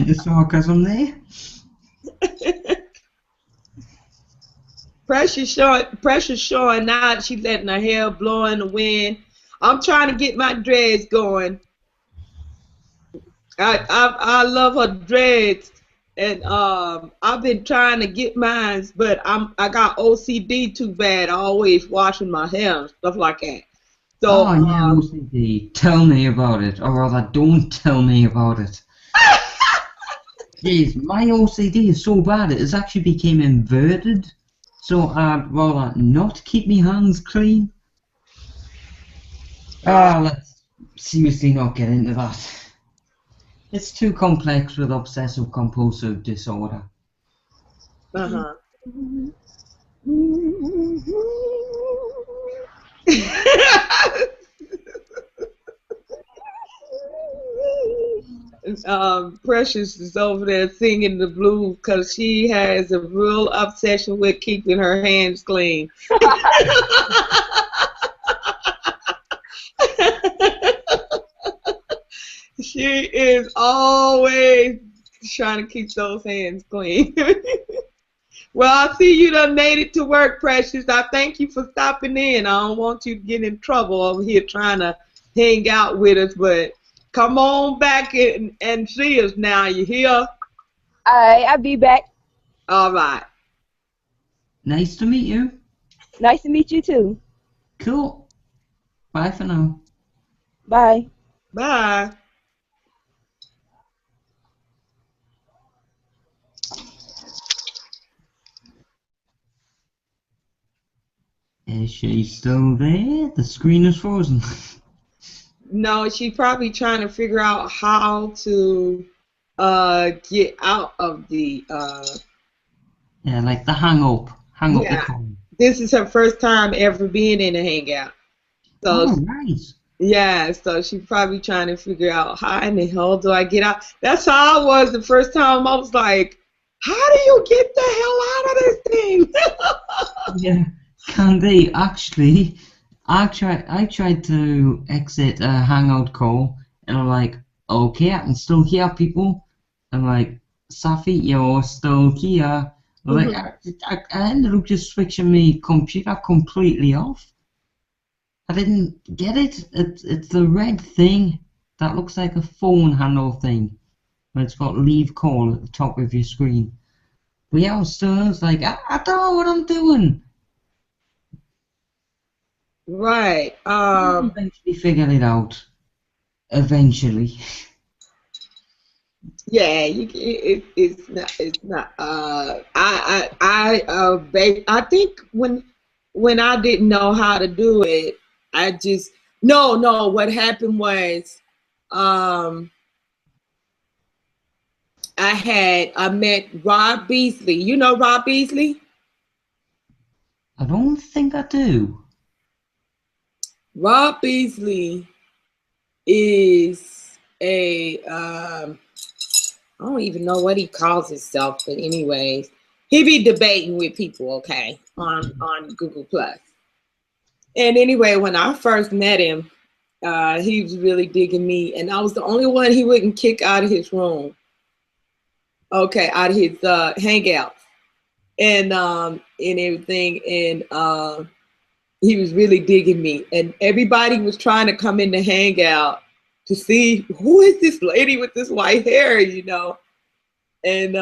The sarcasm there. Precious showing out. She's letting her hair blow in the wind. I'm trying to get my dreads going. I love her dreads, and I've been trying to get mine, but I got OCD too bad. I always washing my hair and stuff like that. So Oh yeah, OCD. Tell me about it, or rather, don't tell me about it. Jeez, my OCD is so bad it has actually became inverted. So I'd rather not keep my hands clean. Let's seriously not get into that. It's too complex with obsessive compulsive disorder. uh-huh. Precious is over there singing the blues because she has a real obsession with keeping her hands clean. She is always trying to keep those hands clean. Well, I see you done made it to work, Precious. I thank you for stopping in. I don't want you to get in trouble over here trying to hang out with us, but come on back and see us now. You hear? All right, I'll be back. All right. Nice to meet you. Nice to meet you too. Cool. Bye for now. Bye. Bye. Is she still there? The screen is frozen. No, she's probably trying to figure out how to get out of the Yeah, like the hang up the yeah. call. This is her first time ever being in a hangout. So Oh, right. yeah, so she's probably trying to figure out how in the hell do I get out. That's how I was the first time. I was like, how do you get the hell out of this thing? Yeah, Candy, actually, I tried to exit a hangout call, and I'm like, okay, I can still hear people. I'm like, Safi, you're still here. Like, I ended up just switching my computer completely off. I didn't get it. It's the red thing that looks like a phone handle thing. But it's got leave call at the top of your screen. But yeah, I was like, I don't know what I'm doing. Right. Eventually figured it out. Eventually. Yeah, it's not. It's not. I think when I didn't know how to do it, I just no. What happened was, I met Rob Beasley. You know Rob Beasley? I don't think I do. Rob Beasley is a I don't even know what he calls himself, but anyways, he be debating with people, okay, on Google Plus. And anyway, when I first met him, he was really digging me, and I was the only one he wouldn't kick out of his room, okay, out of his hangouts, and everything, and he was really digging me, and everybody was trying to come in the hangout to see who is this lady with this white hair, you know, and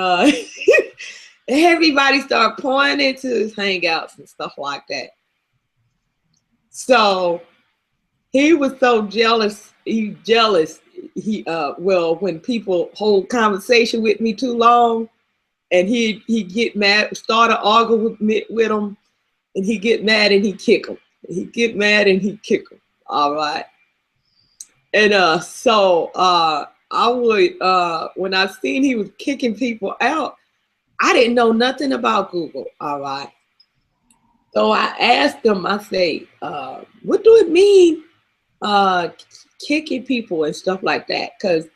everybody started pouring into his hangouts and stuff like that. So he was so jealous. He jealous. Well, when people hold conversation with me too long, and he get mad, start to argue with them, and he get mad and he kick them. He get mad and he kick them. All right. And so I would when I seen he was kicking people out, I didn't know nothing about Google. All right. So I asked him, I say, what do it mean kicking people and stuff like that? Because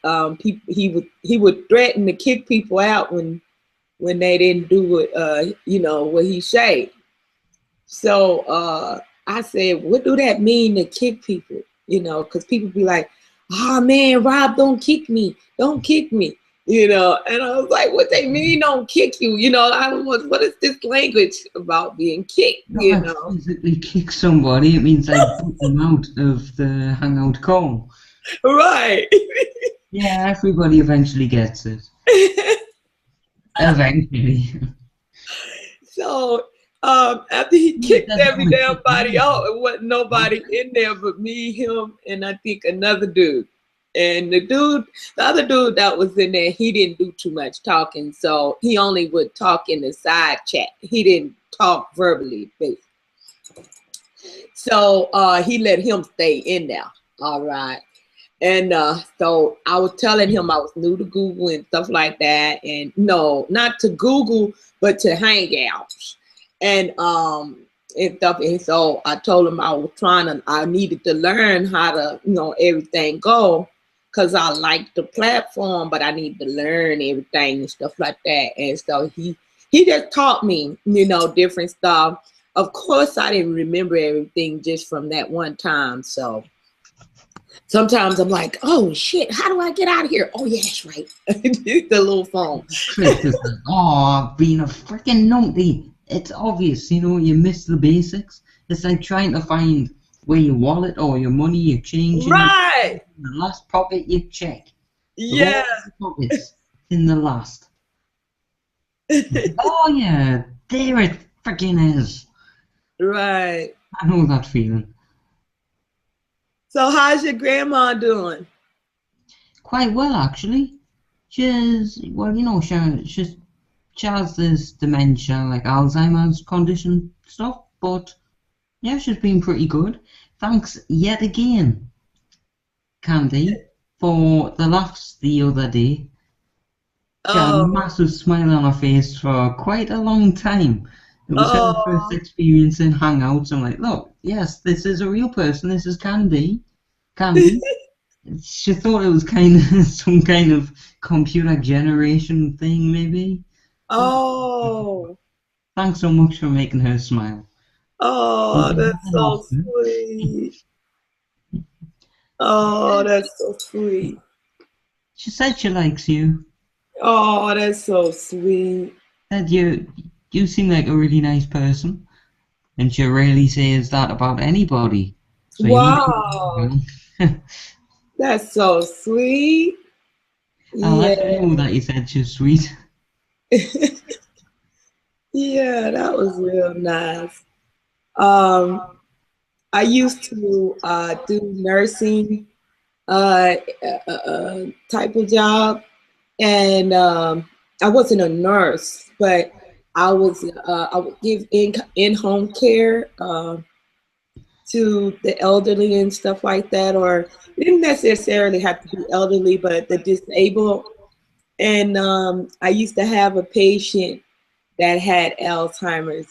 he would threaten to kick people out when they didn't do what you know, what he said. So I said, what do that mean to kick people? You know, because people be like, oh man, Rob, don't kick me. Don't kick me. You know, and I was like, what they mean don't kick you? You know, what is this language about being kicked? You know, physically kick somebody, it means I put them out of the hangout call. Right. Yeah, everybody eventually gets it. Eventually. So after he kicked every damn body out, it wasn't nobody in there but me, him, and I think another dude. And the other dude that was in there, he didn't do too much talking, so he only would talk in the side chat. He didn't talk verbally, basically. So he let him stay in there. All right. And so I was telling him I was new to Google and stuff like that. And no, not to Google, but to Hangouts. And stuff. And so I told him I needed to learn how to, you know, everything go. Because I like the platform, but I need to learn everything and stuff like that. And so he just taught me, you know, different stuff. Of course, I didn't remember everything just from that one time. So sometimes I'm like, oh, shit, how do I get out of here? Oh, yeah, that's right. The little phone. Oh, being a freaking numpty. It's obvious, you know, you miss the basics. It's like trying to find where your wallet or your money, your change, right? The last pocket you check. Yeah. Pockets in the last. Oh yeah, there it freaking is. Right. I know that feeling. So how's your grandma doing? Quite well, actually. She's, well, you know, she has this dementia, like Alzheimer's condition stuff, but Yeah, she's been pretty good. Thanks yet again, Candy, for the laughs the other day. She had a Oh, massive smile on her face for quite a long time. It was her first oh, experience in Hangouts. I'm like, look, yes, this is a real person. This is Candy. Candy. She thought it was kind of some kind of computer generation thing, maybe. oh, Thanks so much for making her smile. We'll oh, do that that's so often. sweet. Oh, that's so sweet. She said she likes you. Oh, that's so sweet. Said you seem like a really nice person, and she rarely says that about anybody. So you must be Wow, doing well. that's so sweet. I'll Yeah. let her know that you said she's sweet. Yeah, that was real nice. Um, I used to do nursing uh, type of job, and I wasn't a nurse, but I would give in-home care to the elderly and stuff like that, or it didn't necessarily have to be elderly, but the disabled. And I used to have a patient that had Alzheimer's.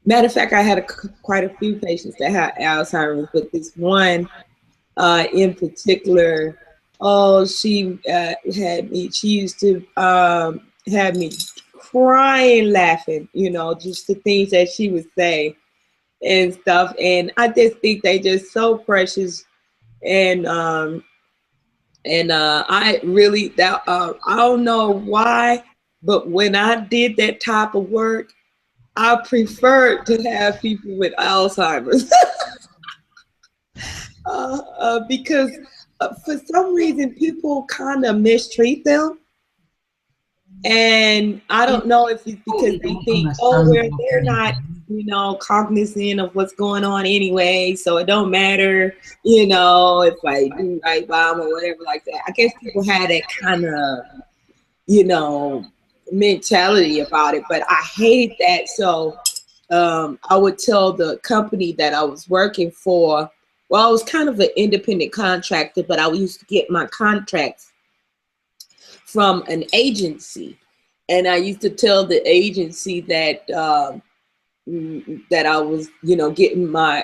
Matter of fact, I had quite a few patients that had Alzheimer's, but this one in particular, oh, she had me. She used to have me crying, laughing. You know, just the things that she would say and stuff. And I just think they just so precious. And I really that I don't know why, but when I did that type of work, I preferred to have people with Alzheimer's because for some reason people kind of mistreat them. And I You don't know if it's because totally they don't think, oh, understand what they're they not, do. cognizant of what's going on anyway, so it don't matter, if I do right by them or whatever like that. I guess people had that kind of, you know, mentality about it, but I hated that. So I would tell the company that I was working for, well, I was kind of an independent contractor, but I used to get my contracts from an agency. And I used to tell the agency that that I was, getting my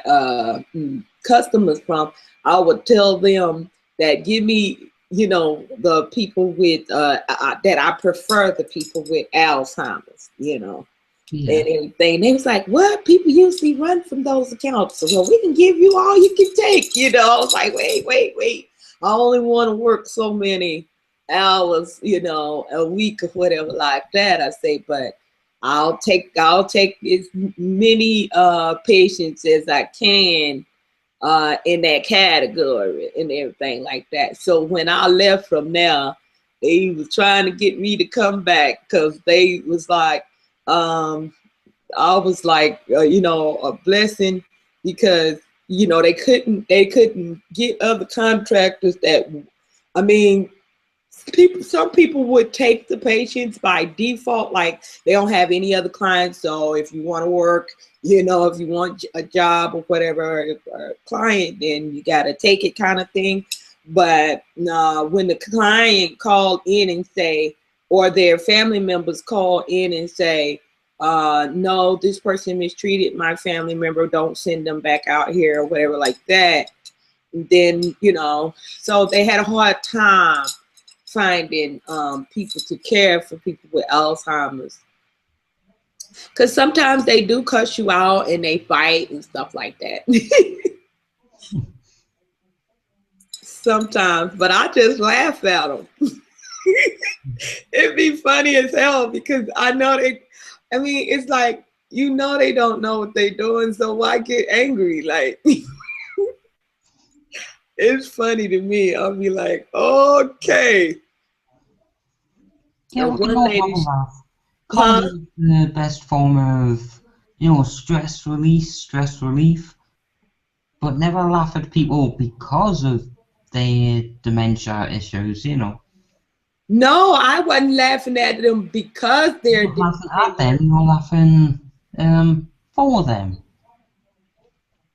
customers from. I would tell them that give me, the people with that I prefer the people with Alzheimer's, Yeah. and everything. They was like, "What? People usually run from those accounts, so well, we can give you all you can take." I was like, "Wait, wait, wait! I only want to work so many hours, a week or whatever like that." I say, but I'll take as many patients as I can in that category and everything like that. So when I left from there, they was trying to get me to come back because they was like, I was like, a blessing because they couldn't get other contractors that, I mean, some people would take the patients by default, like they don't have any other clients. So if you want to work, if you want a job or whatever, or a client, then you got to take it kind of thing. But when the client called in and say, or their family members call in and say, no, this person mistreated my family member, don't send them back out here or whatever like that, then, so they had a hard time finding people to care for people with Alzheimer's. Because sometimes they do cuss you out and they fight and stuff like that. Sometimes, but I just laugh at them. It'd be funny as hell because I know it's like, they don't know what they're doing, so why get angry? Like, it's funny to me. I'll be like, okay. Yeah, And we can one all have lady, a laugh. huh? Comedy is the best form of, stress relief, but never laugh at people because of their dementia issues. No, I wasn't laughing at them because You're they're not laughing at them, dementia. you're laughing for them.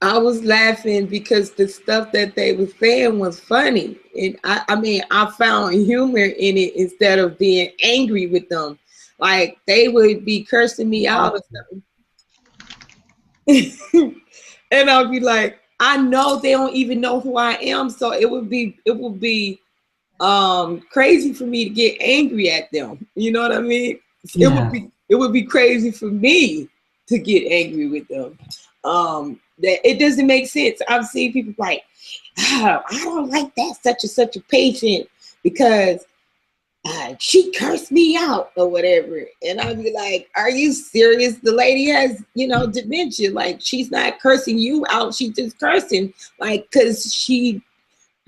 I was laughing because the stuff that they were saying was funny. And I mean, I found humor in it instead of being angry with them. Like they would be cursing me out or something. And I'll be like, I know they don't even know who I am. So it would be crazy for me to get angry at them. You know what I mean? Yeah. It would be crazy for me to get angry with them. That it doesn't make sense. I've seen people like, oh, I don't like that such a patient because she cursed me out or whatever. And I'll be like, are you serious? The lady has, dementia. Like she's not cursing you out. She's just cursing like, cause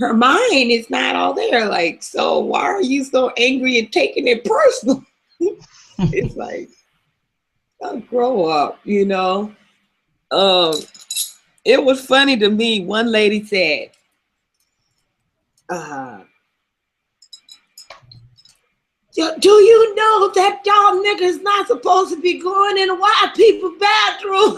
her mind is not all there. Like, so why are you so angry and taking it personal? It's like, I'll grow up, It was funny to me. One lady said, do you know that y'all niggas not supposed to be going in a white people bathroom?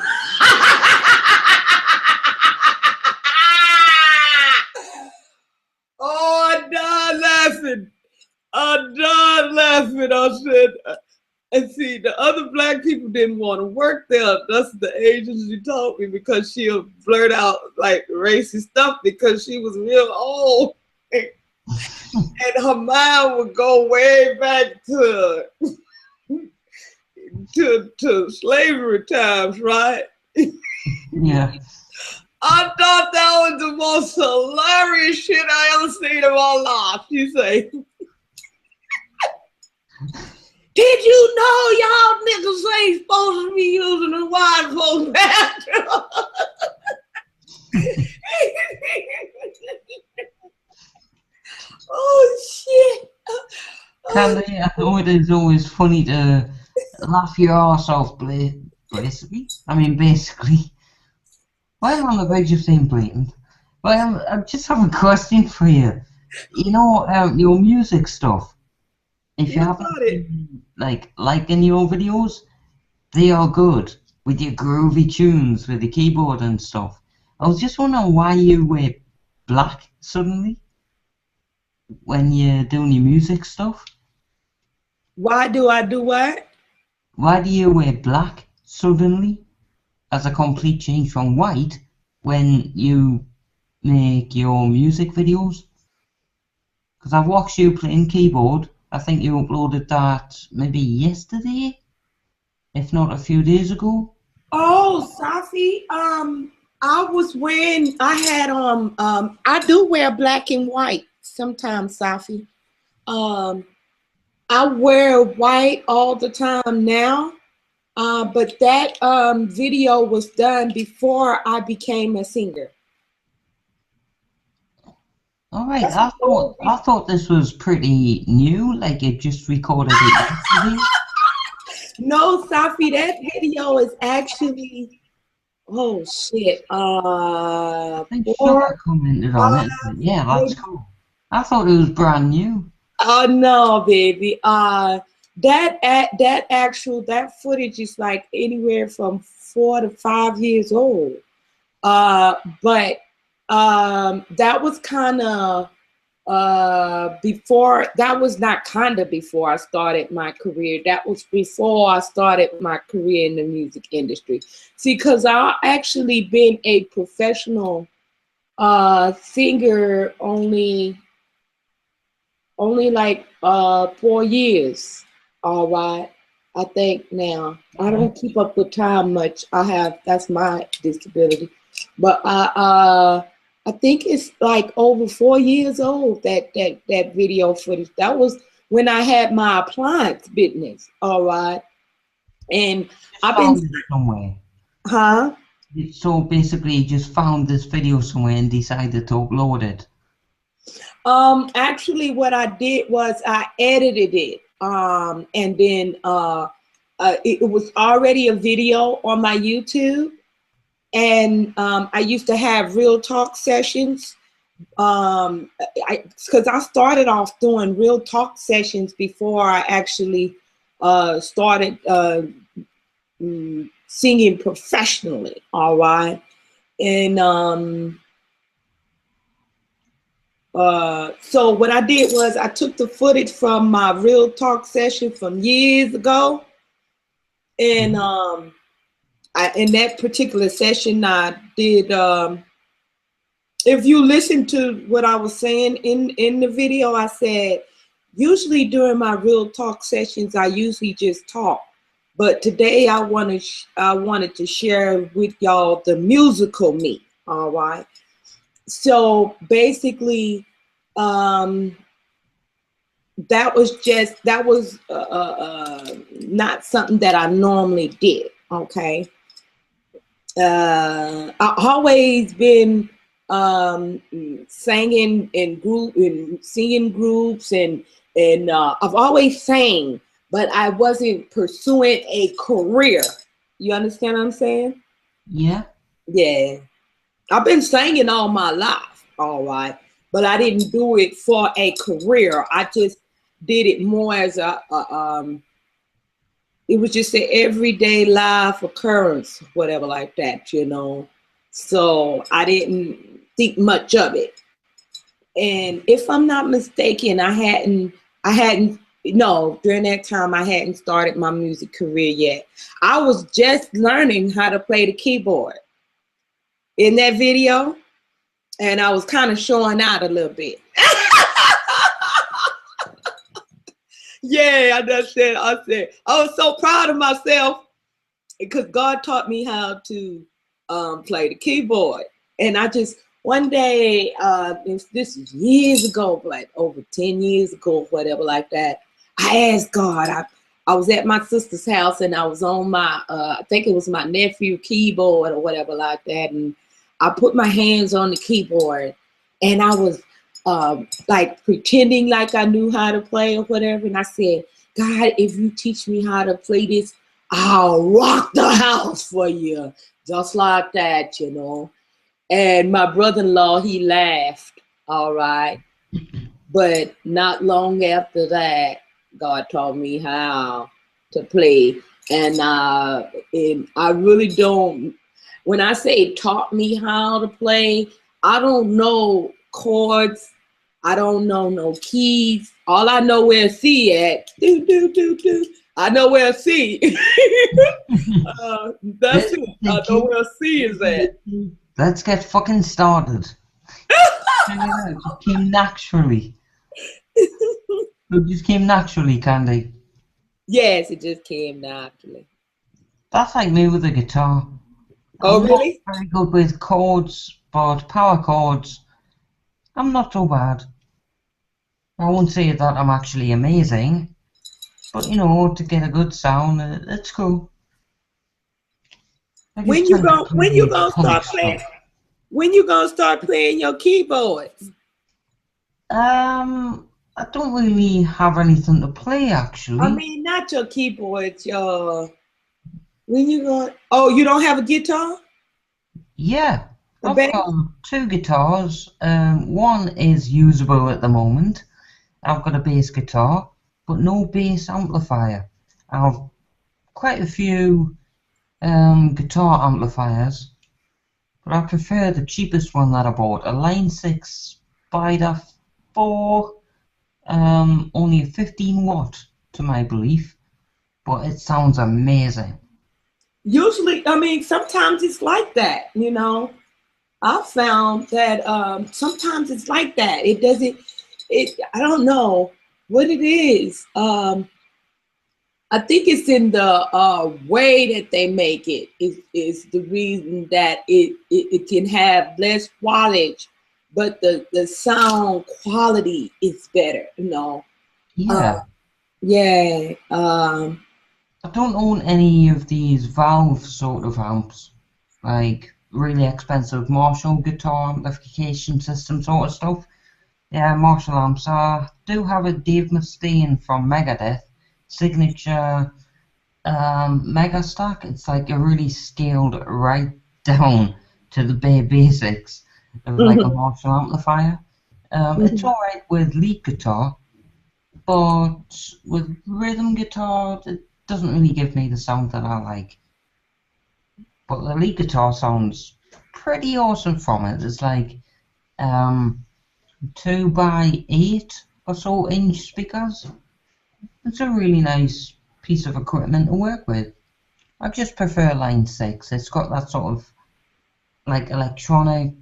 Oh, I'm done laughing. I said, and see, the other black people didn't want to work there. That's the agency told me because she'll blurt out like racist stuff because she was real old. And her mind would go way back to slavery times, right? Yeah. I thought that was the most hilarious shit I ever seen in my life. She say, did you know y'all niggas ain't supposed to be using the white folks bathroom? Oh shit. Candy, I know it is always funny to laugh your arse off, basically. I mean, basically. Well, on the verge of saying blatant. Well, I just have a question for you. Your music stuff. If you haven't been, liking your videos, they are good. With your groovy tunes, with the keyboard and stuff. I was just wondering why you wear black suddenly when you're doing your music stuff. Why do I do what? Why do you wear black suddenly as a complete change from white when you make your music videos? Because I've watched you playing keyboard. I think you uploaded that maybe yesterday, if not a few days ago. Oh, Safi, I do wear black and white sometimes, Safi. I wear white all the time now, but that video was done before I became a singer. All right, I thought this was pretty new, like you just recorded it yesterday. No, Safi, that video is actually, oh shit. I think Sugar commented on it. Yeah, that's cool. I thought it was brand new. Oh no, baby. That footage is like anywhere from 4 to 5 years old. But that was kind of before. That was not kind of before I started my career. That was before I started my career in the music industry. See, because I actually been a professional singer only like 4 years. All right, I think now. I don't keep up with time much. That's my disability. But I think it's like over 4 years old, that video footage. That was when I had my appliance business. All right. And I've been somewhere. Huh? So basically you just found this video somewhere and decided to upload it. Actually what I did was I edited it. And then it was already a video on my YouTube. And I used to have real talk sessions. Because I started off doing real talk sessions before I actually started singing professionally. All right. And so what I did was I took the footage from my real talk session from years ago, and in that particular session I did. If you listen to what I was saying in the video, I said usually during my real talk sessions I usually just talk, but today I wanted to share with y'all the musical me. All right. So basically, that was not something that I normally did. Okay. I always been singing in singing groups, and I've always sang, but I wasn't pursuing a career. You understand what I'm saying? Yeah. Yeah. I've been singing all my life, all right, but I didn't do it for a career. I just did it more as it was just an everyday life occurrence, whatever like that, you know. So I didn't think much of it. And if I'm not mistaken, during that time I hadn't started my music career yet. I was just learning how to play the keyboard in that video, and I was kind of showing out a little bit. Yeah, I said I was so proud of myself because God taught me how to play the keyboard. And I just one day, this was years ago, like over 10 years ago, whatever like that, I asked God. I was at my sister's house and I was on my I think it was my nephew keyboard or whatever like that, and I put my hands on the keyboard and I was like pretending like I knew how to play or whatever. And I said, God, if you teach me how to play this, I'll rock the house for you. Just like that, you know. And my brother-in-law, he laughed, all right. But not long after that, God taught me how to play. And I really don't, when I say taught me how to play, I don't know chords. I don't know no keys. All I know where C at. Do, do, do, do. I know where C. That's it. I know where C is at. Let's get fucking started. It just came naturally. It just came naturally, Candy. Yes, it just came naturally. That's like me with the guitar. Oh, I'm really? not very good with chords, but power chords, I'm not so bad. I won't say that I'm actually amazing, but you know, to get a good sound, it's cool. When you gonna start playing? When you gonna start playing your keyboards? I don't really have anything to play actually. I mean, not your keyboards, your. When you going? Oh, you don't have a guitar? Yeah, I've got 2 guitars. One is usable at the moment. I've got a bass guitar, but no bass amplifier. I have quite a few guitar amplifiers, but I prefer the cheapest one that I bought, a Line 6 Spider 4, only a 15 watt to my belief, but it sounds amazing. Usually, I mean, sometimes it's like that, you know. I found that sometimes it's like that. It doesn't. I don't know what it is. I think it's in the way that they make it is the reason that it can have less wattage, but the sound quality is better, you know. Yeah. Yeah. I don't own any of these valve sort of amps, like really expensive Marshall guitar amplification system sort of stuff. Yeah, Marshall amps. I do have a Dave Mustaine from Megadeth signature Mega Stack. It's like a really scaled right down to the bare basics of like a Marshall amplifier. It's alright with lead guitar, but with rhythm guitar, it doesn't really give me the sound that I like. But the lead guitar sounds pretty awesome from it. It's like 2x8 or so inch speakers. It's a really nice piece of equipment to work with. I just prefer line 6. It's got that sort of like electronic,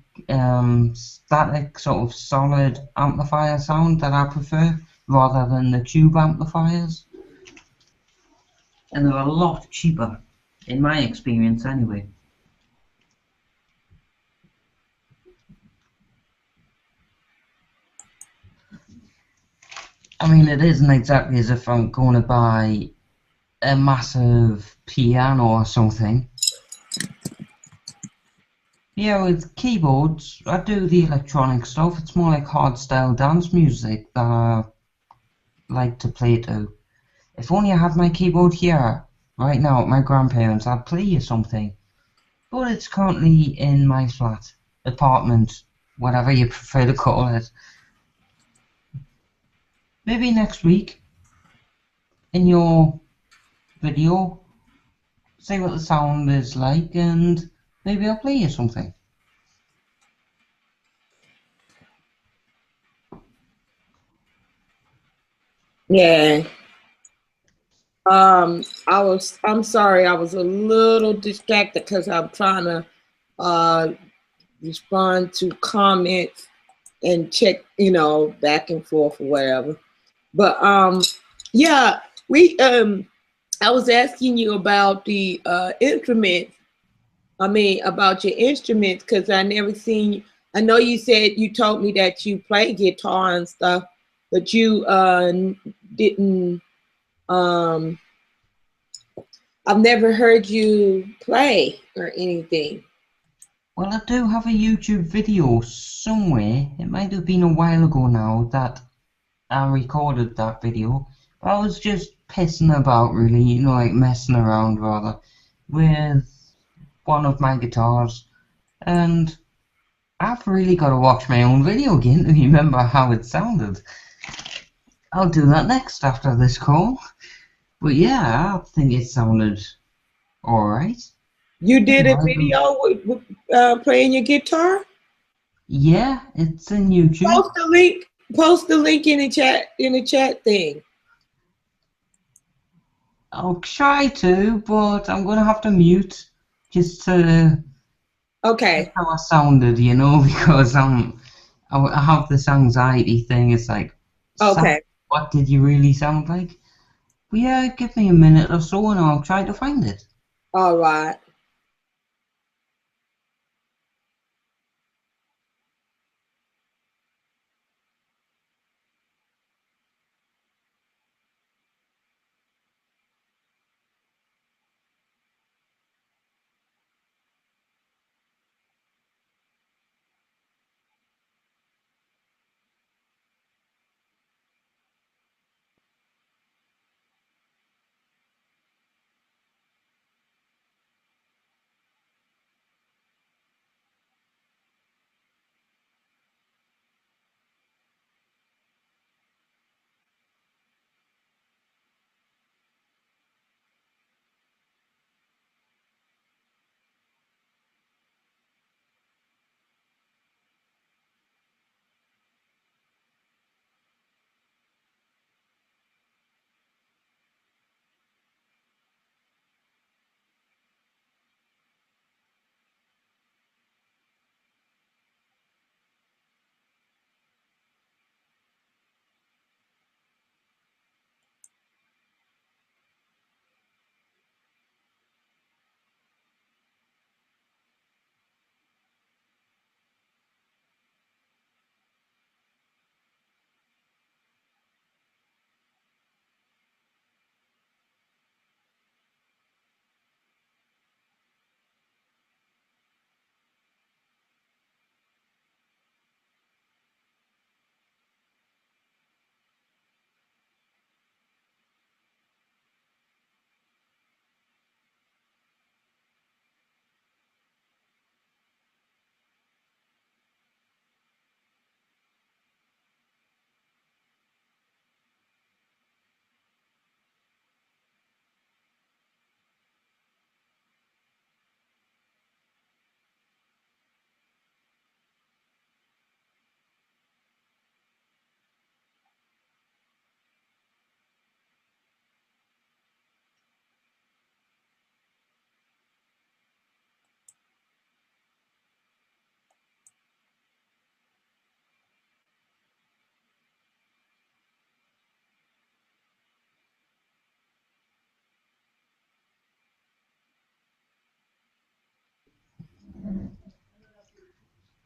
static sort of solid amplifier sound that I prefer rather than the tube amplifiers. And they're a lot cheaper, in my experience anyway. I mean, it isn't exactly as if I'm going to buy a massive piano or something. Yeah, with keyboards, I do the electronic stuff. It's more like hardstyle dance music that I like to play to. If only I had my keyboard here, right now, at my grandparents', I'd play you something. But it's currently in my flat, apartment, whatever you prefer to call it. Maybe next week, in your video, see what the sound is like, and maybe I'll play you something. Yeah. I'm sorry, I was a little distracted because I'm trying to uh respond to comments and check, back and forth or whatever. But yeah, we I was asking you about the instruments. I mean, about your instruments, because I never seen you. I know you said you told me that you play guitar and stuff, but you didn't. Um, I've never heard you play or anything. Well, I do have a YouTube video somewhere. It might have been a while ago now that I recorded that video. But I was just pissing about, really, like messing around rather, with one of my guitars. And I've really got to watch my own video again to remember how it sounded. I'll do that next after this call. But yeah, I think it sounded alright. You did a Yeah, video with playing your guitar. yeah, it's in YouTube. Post the link. Post the link in the chat thing. I'll try to, but I'm gonna have to mute just to Okay. how I sounded, because I have this anxiety thing. It's like, Okay. what did you really sound like? But yeah, give me a minute or so, and I'll try to find it. All right.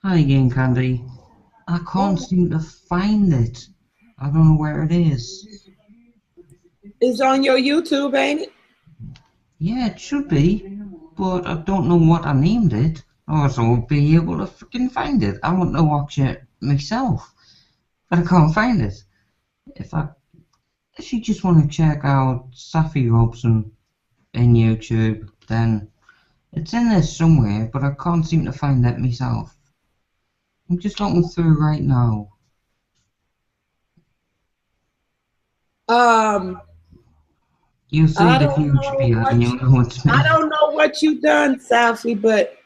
Hi again, Candy. I can't seem to find it. I don't know where it is. It's on your YouTube, ain't it? Yeah, it should be, but I don't know what I named it, or so I'll be able to freaking find it. I want to watch it myself, but I can't find it. If you just want to check out Safi Robson in YouTube, then it's in there somewhere, but I can't seem to find it myself. I'm just looking through right now. Um, You'll see I the don't huge know beard and what you'll know it's I me. don't know what you done, Safi, but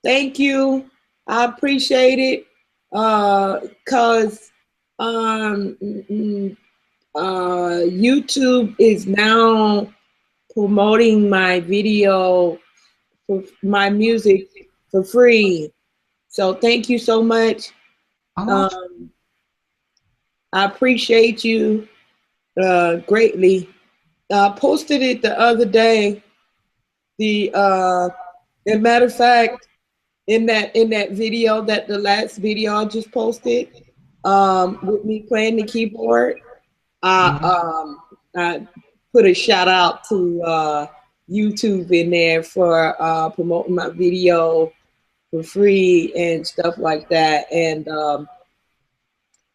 thank you. I appreciate it. Cause YouTube is now promoting my video for my music for free. So thank you so much. Oh, that's Um, I appreciate you greatly. I posted it the other day. As a matter of fact, in that video, that the last video I just posted, with me playing the keyboard, I yeah. I put a shout out to YouTube in there for promoting my video for free and stuff like that. And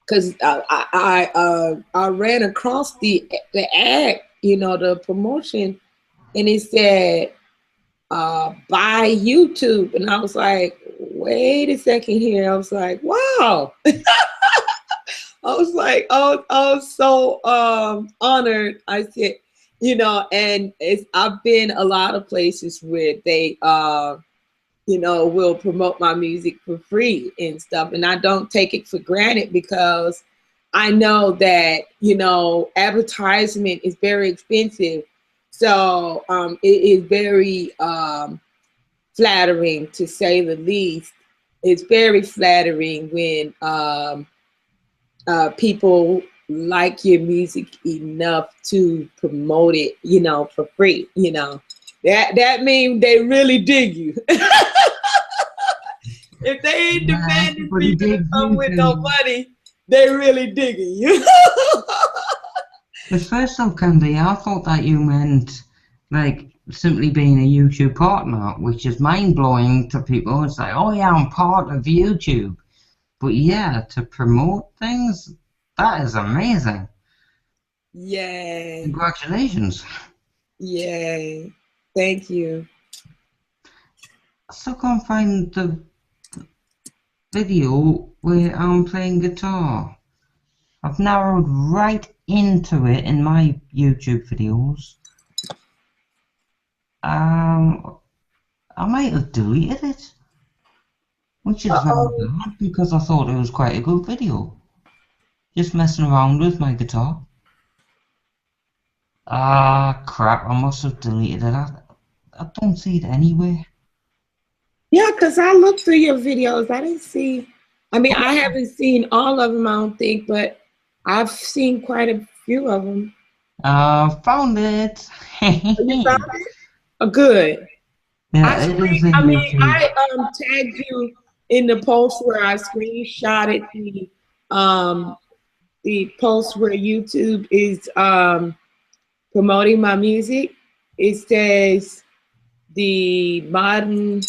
because I ran across the ad, the promotion, and it said buy YouTube, and I was like, wait a second here. I was like, wow. I was like, oh, I was so honored. I said, and I've been a lot of places where they will promote my music for free and stuff. And I don't take it for granted because I know that, advertisement is very expensive. So it is very flattering, to say the least. It's very flattering when people like your music enough to promote it, for free. That means they really dig you. If they ain't Yeah, demanding for everybody you to digs come with no YouTube. money, they really digging you. At first though, Candy, I thought that you meant like simply being a YouTube partner, which is mind blowing to people. It's like, oh yeah, I'm part of YouTube. But yeah, to promote things, that is amazing. Yay. Congratulations. Yay. Thank you. I still can't find the video where I'm playing guitar. I've narrowed right into it in my YouTube videos. I might have deleted it, which is very Uh-oh. bad because I thought it was quite a good video. Just messing around with my guitar. Ah, crap, I must have deleted it. I don't see it anywhere. Yeah, because I looked through your videos. I didn't see, I mean, I haven't seen all of them, I don't think, but I've seen quite a few of them. Found it. You found it? Oh, good. Yeah, it is in I mean, YouTube. I tagged you in the post where I screenshotted the post where YouTube is promoting my music. It says the modern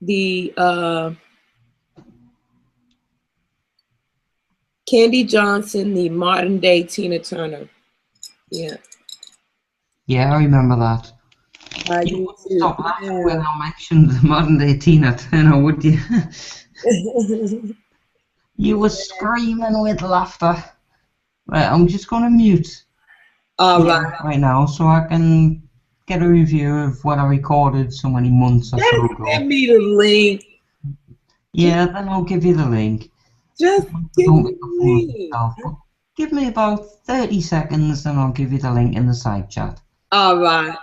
the Candy Johnson, the modern day Tina Turner. Yeah, Yeah, I remember that. You wouldn't YouTube. stop laughing when Yeah. I mentioned the modern day Tina Turner, would you? You were screaming with laughter. Right, I'm just gonna mute All right. right now so I can get a review of what I recorded so many months or so Just ago. give me the link. Yeah, then I'll give you the link. Just give Don't me make a the fool of link. yourself, but give me about 30 seconds and I'll give you the link in the side chat. All right.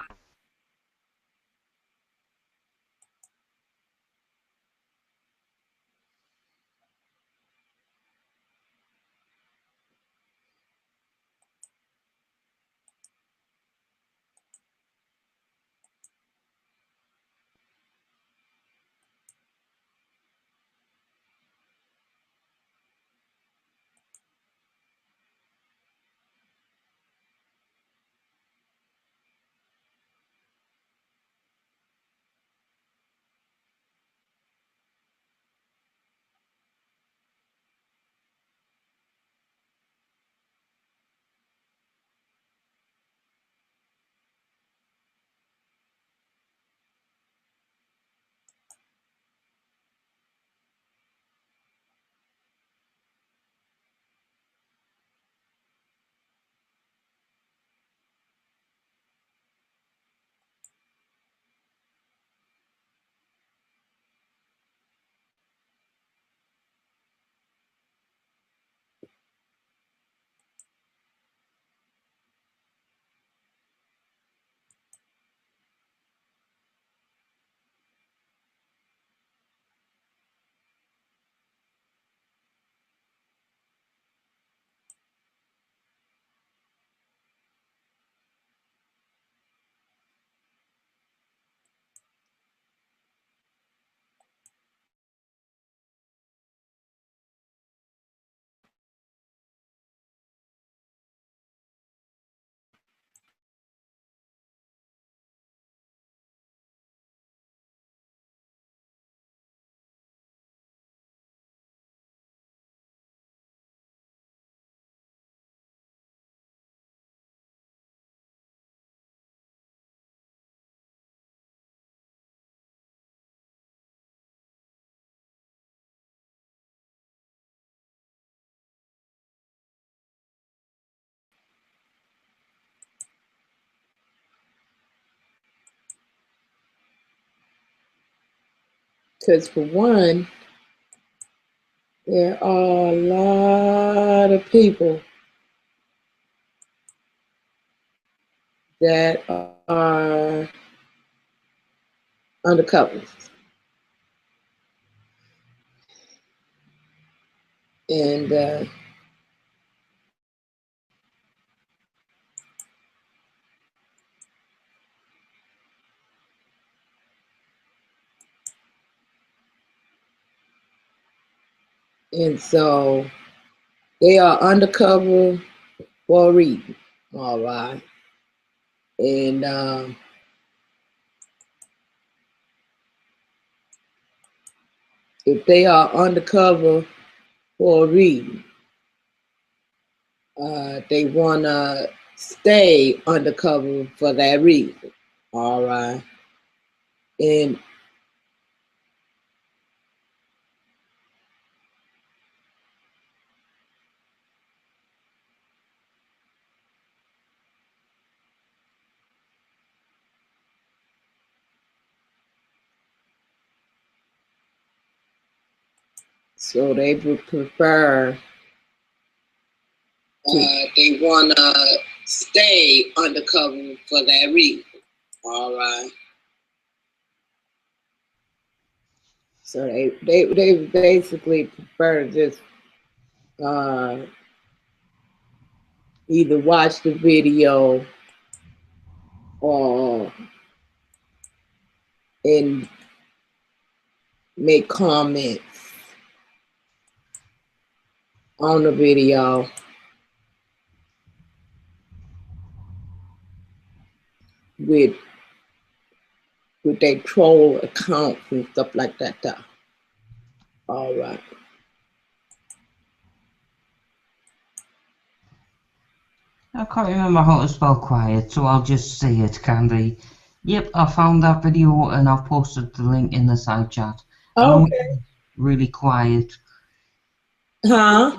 Because for one, there are a lot of people that are undercover. And so they are undercover for a reason. All right. And if they are undercover for a reason, they want to stay undercover for that reason. All right. And so they would prefer they want to stay undercover for that reason. All right. So they basically prefer to just either watch the video or and make comments on the video with their troll accounts and stuff like that. All right. I can't remember how to spell quiet, so I'll just say it, Candy. Yep, I found that video and I've posted the link in the side chat. Okay. Really quiet. Huh?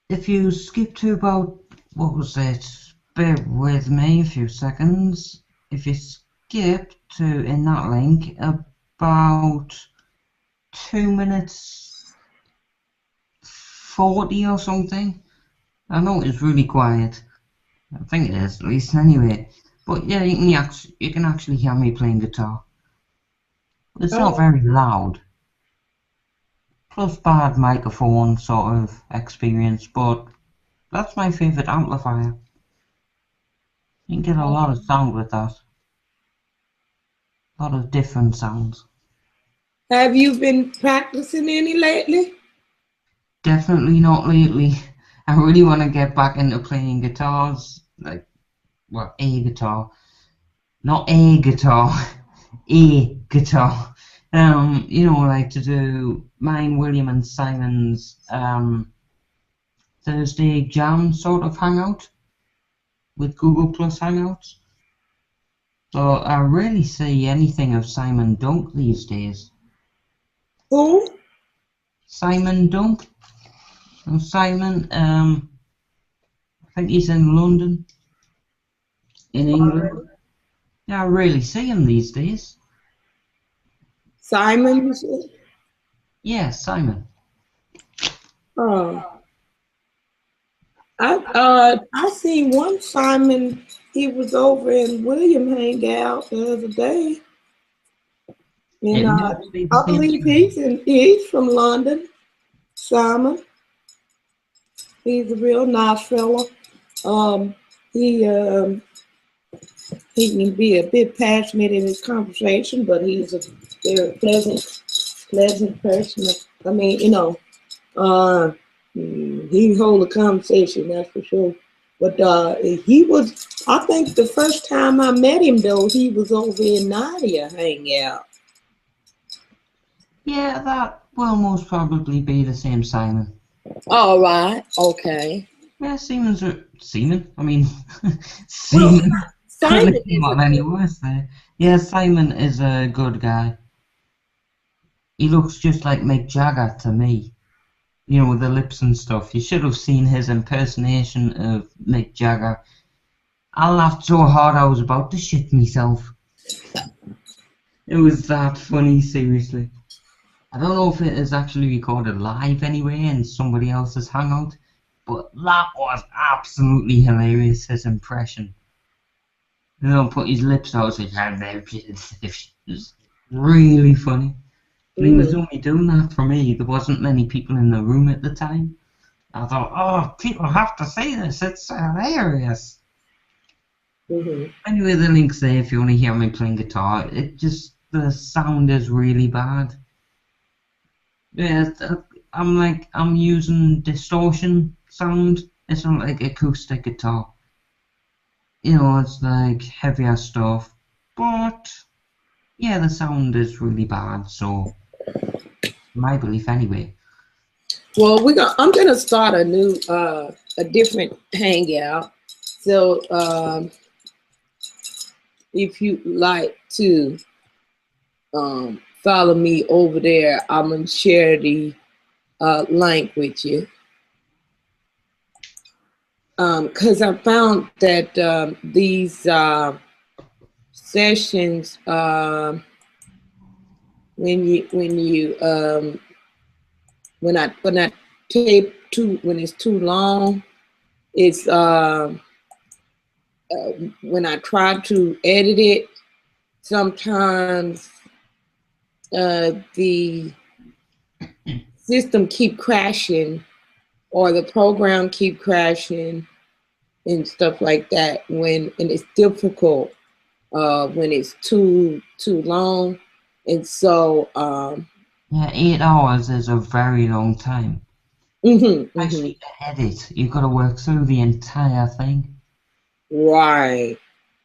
If you skip to about, what was it? Bear with me a few seconds. If you skip to, in that link, about 2 minutes 40 or something. I know it's really quiet. I think it is, at least anyway. But yeah, you can actually hear me playing guitar. It's not very loud. Plus bad microphone sort of experience, but that's my favourite amplifier. You can get a lot of sound with that. A lot of different sounds. Have you been practicing any lately? Definitely not lately. I really want to get back into playing guitars. Like, well, a guitar. Not a guitar. A guitar. You know, like to do mine, William and Simon's Thursday jam sort of hangout with Google Plus Hangouts. So I rarely see anything of Simon Dunk these days. Who? Simon Dunk. And Simon, I think he's in London, in England. Yeah, I rarely see him these days. Simon, you said? Yeah, Simon. Oh. I seen one Simon. He was over in William Hangout the other day. And I believe he's from London. Simon. He's a real nice fella. He can be a bit passionate in his conversation, but he's a very pleasant person. I mean, you know, he can hold a conversation, that's for sure. But he was, I think the first time I met him, though, he was over in Nadia Hangout. Yeah, that will most probably be the same Simon. All right, okay. Yeah, Seaman. I mean, Seaman. Simon came up any worse there. Yeah, Simon is a good guy. He looks just like Mick Jagger to me. You know, with the lips and stuff. You should have seen his impersonation of Mick Jagger. I laughed so hard I was about to shit myself. It was that funny, seriously. I don't know if it is actually recorded live anyway in somebody else's hangout, but that was absolutely hilarious, his impression. Put his lips out like, it was really funny. And he was only doing that for me. There wasn't many people in the room at the time. I thought, oh, people have to see this. It's hilarious. Anyway, the link's there if you want to hear me playing guitar. The sound is really bad. Yeah, I'm using distortion sound. It's not like acoustic guitar. It's like heavier stuff. But yeah, the sound is really bad. So, my belief anyway. Well, I'm gonna start a different hangout. So, if you like to follow me over there, I'm gonna share the link with you. Because I found that these sessions, when I tape when it's too long, it's when I try to edit it, sometimes the system keep crashing or the program keep crashing and stuff like that and it's difficult when it's too long. And so yeah, 8 hours is a very long time. Especially to edit, you've got to work through the entire thing. Right.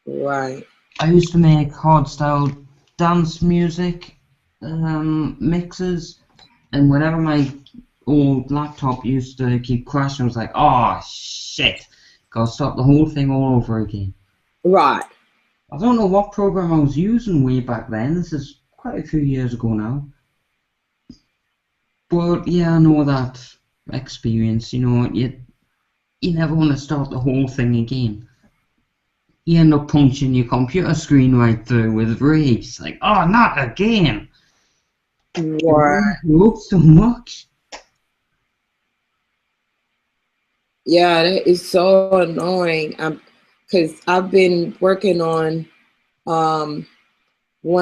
I used to make hardstyle dance music mixes, and whenever my old laptop used to keep crashing, I was like, oh shit, gotta start the whole thing all over again. Right. I don't know what program I was using way back then. This is quite a few years ago now. But yeah, I know that experience. You never want to start the whole thing again. You end up punching your computer screen right through with rage. Like, oh, not again. Right. You look so much. Yeah, that is so annoying. Because I've been working on one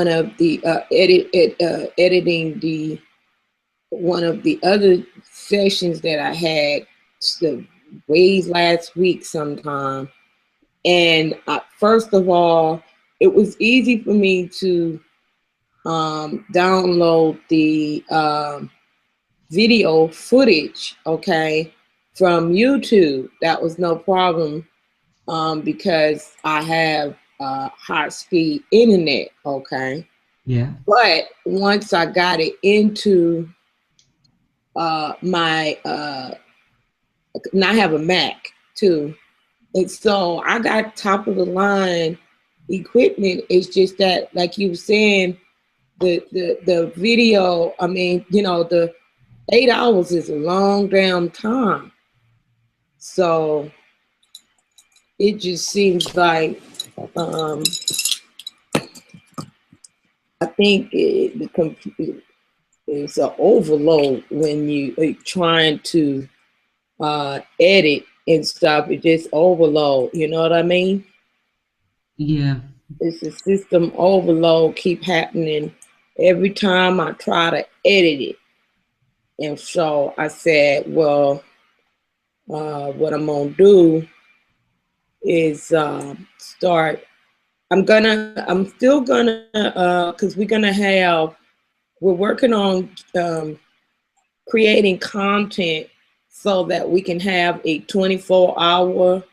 of the editing one of the other sessions that I had way last week sometime. And first of all, it was easy for me to download the video footage, okay, from YouTube. That was no problem because I have high-speed internet, okay? Yeah. But once I got it into my, and I have a Mac too, and so I got top of the line equipment. It's just that, like you were saying, the video, I mean, the 8 hours is a long damn time. So it just seems like I think it's an overload when you are trying to edit and stuff. It just overload. You know what I mean? Yeah. It's a system overload keep happening every time I try to edit it. And so I said, well, what I'm gonna do is start. I'm still gonna, because we're working on creating content so that we can have a 24-hour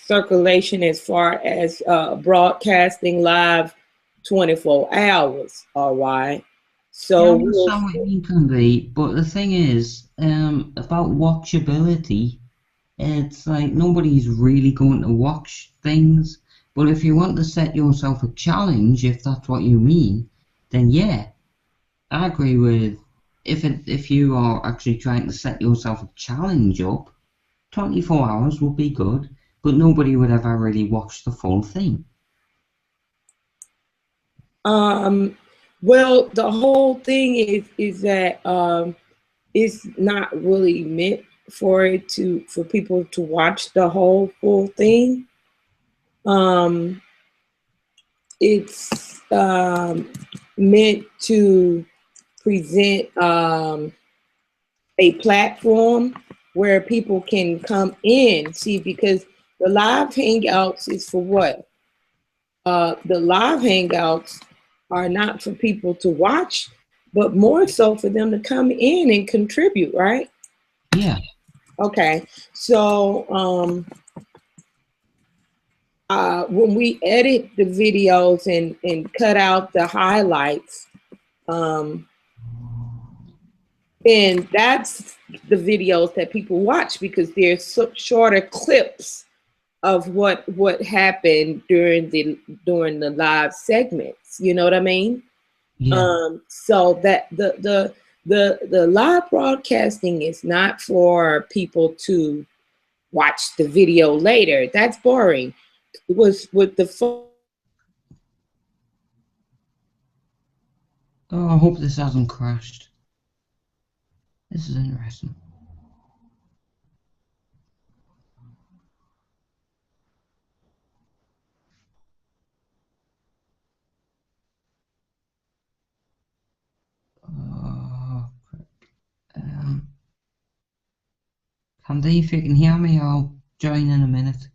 circulation as far as broadcasting live 24 hours, all right? So I understand what you can be, but the thing is, about watchability, it's like nobody's really going to watch things. But if you want to set yourself a challenge, if that's what you mean, then yeah, I agree with if you are actually trying to set yourself a challenge up, 24 hours would be good, but nobody would ever really watch the full thing. Well, the whole thing is that it's not really meant for people to watch the whole full thing. Um, it's meant to present a platform where people can come in, see, because the live hangouts is for what? The live hangouts are not for people to watch, but more so for them to come in and contribute, right? Yeah. Okay. So when we edit the videos and cut out the highlights, and that's the videos that people watch because they're shorter clips of what happened during the live segments. You know what I mean? Yeah. So that the live broadcasting is not for people to watch the video later. That's boring. It was with the Oh, I hope this hasn't crashed. This is interesting. Candy, if you can hear me, I'll join in a minute.